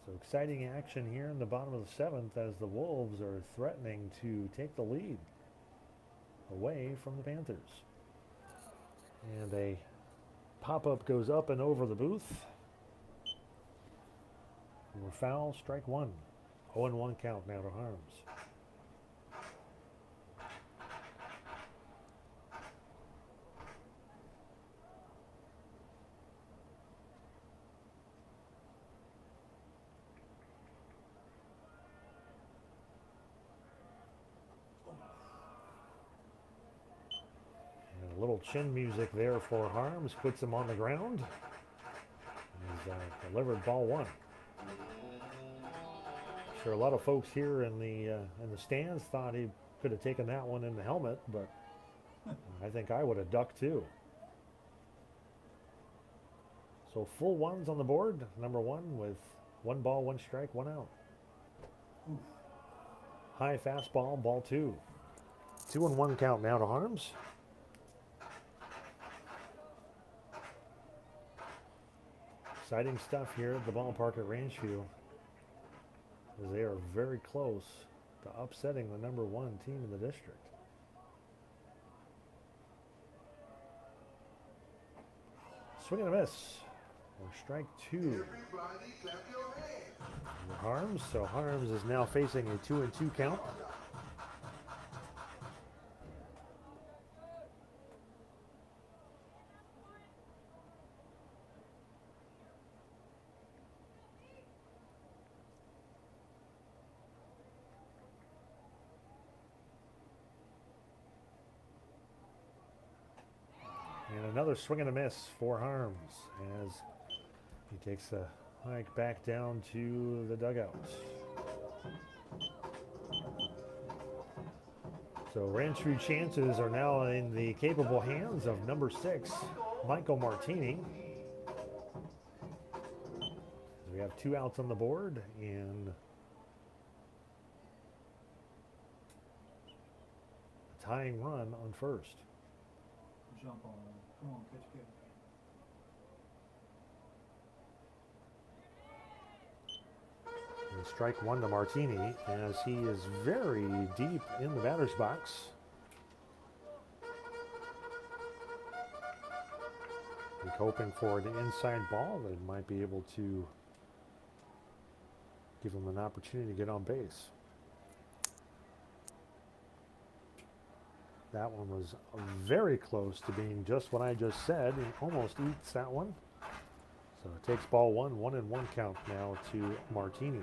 So exciting action here in the bottom of the 7th as the Wolves are threatening to take the lead. away from the Panthers. And a pop-up goes up and over the booth. We're foul, strike one. 0-1 count now to Harms. And a little chin music there for Harms, puts him on the ground. He's delivered ball one. Sure, a lot of folks here in the stands thought he could have taken that one in the helmet, but I think I would have ducked too. So full ones on the board. Number one with 1 ball, 1 strike, 1 out.
Oof.
High fastball, ball 2. 2-1 count now to Harms. Exciting stuff here at the ballpark at Ranchview, as they are very close to upsetting the number 1 team in the district. Swing and a miss. Or strike 2.
Everybody clap your hands.
For Harms. So Harms is now facing a 2-2 count. And another swing and a miss for Harms as he takes a hike back down to the dugout. So Ranchview chances are now in the capable hands of number 6, Michael Martini. We have 2 outs on the board and a tying run on first.
Jump on him. Come on, catch, catch.
And strike 1 to Martini as he is very deep in the batter's box. He's hoping for an inside ball that might be able to give him an opportunity to get on base. That one was very close to being just what I just said. He almost eats that one. So it takes ball 1, 1-1 count now to Martini.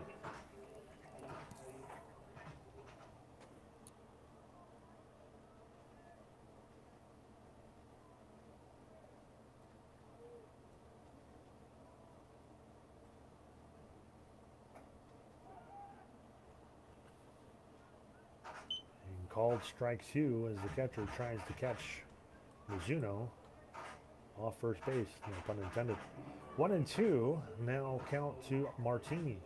Called strike 2 as the catcher tries to catch Mizuno off first base, no pun intended. 1-2, now count to Martini.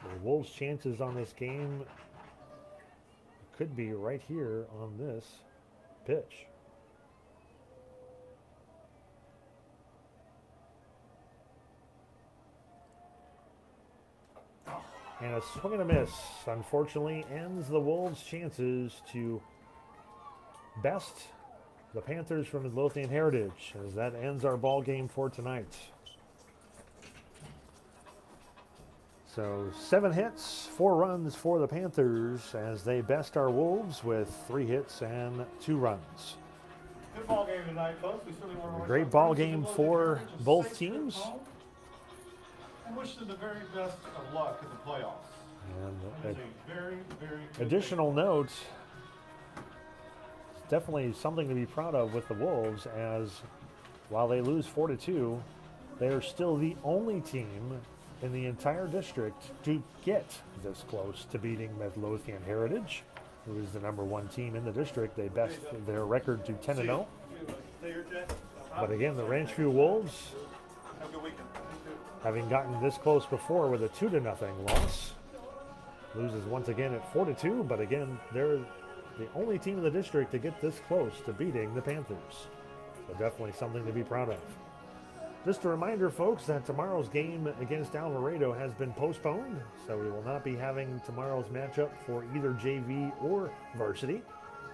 The Wolves' chances on this game could be right here on this pitch. And a swing and a miss, unfortunately, ends the Wolves' chances to best the Panthers from Midlothian Heritage, as that ends our ball game for tonight. So 7 hits, 4 runs for the Panthers as they best our Wolves with 3 hits and 2 runs.
Good ball game tonight, folks. We certainly want to
A great ball game for both teams.
And wish them the very best of luck in the playoffs.
And
It is a very, very good
additional note, it's definitely something to be proud of with the Wolves, as while they lose 4-2, they are still the only team in the entire district to get this close to beating Midlothian Heritage, who is the number 1 team in the district. They best their record to 10-0. But again, the Ranchview Wolves,
Have a good weekend.
having gotten this close before with a 2-0 loss, loses once again at 4-2, but again, they're the only team in the district to get this close to beating the Panthers. So definitely something to be proud of. Just a reminder, folks, that tomorrow's game against Alvarado has been postponed, so we will not be having tomorrow's matchup for either JV or varsity.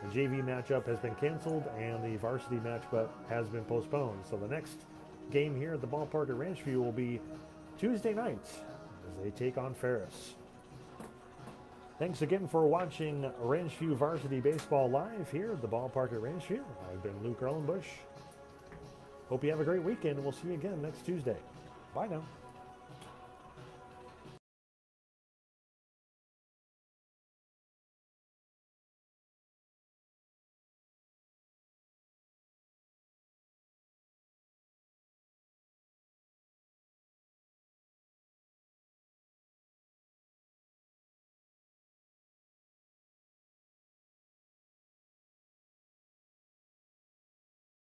The JV matchup has been canceled, and the varsity matchup has been postponed. So the next game here at the ballpark at Ranchview will be Tuesday night as they take on Ferris. Thanks again for watching Ranchview Varsity Baseball live here at the ballpark at Ranchview. I've been Luke Erlenbush. Hope you have a great weekend, and we'll see you again next Tuesday. Bye now.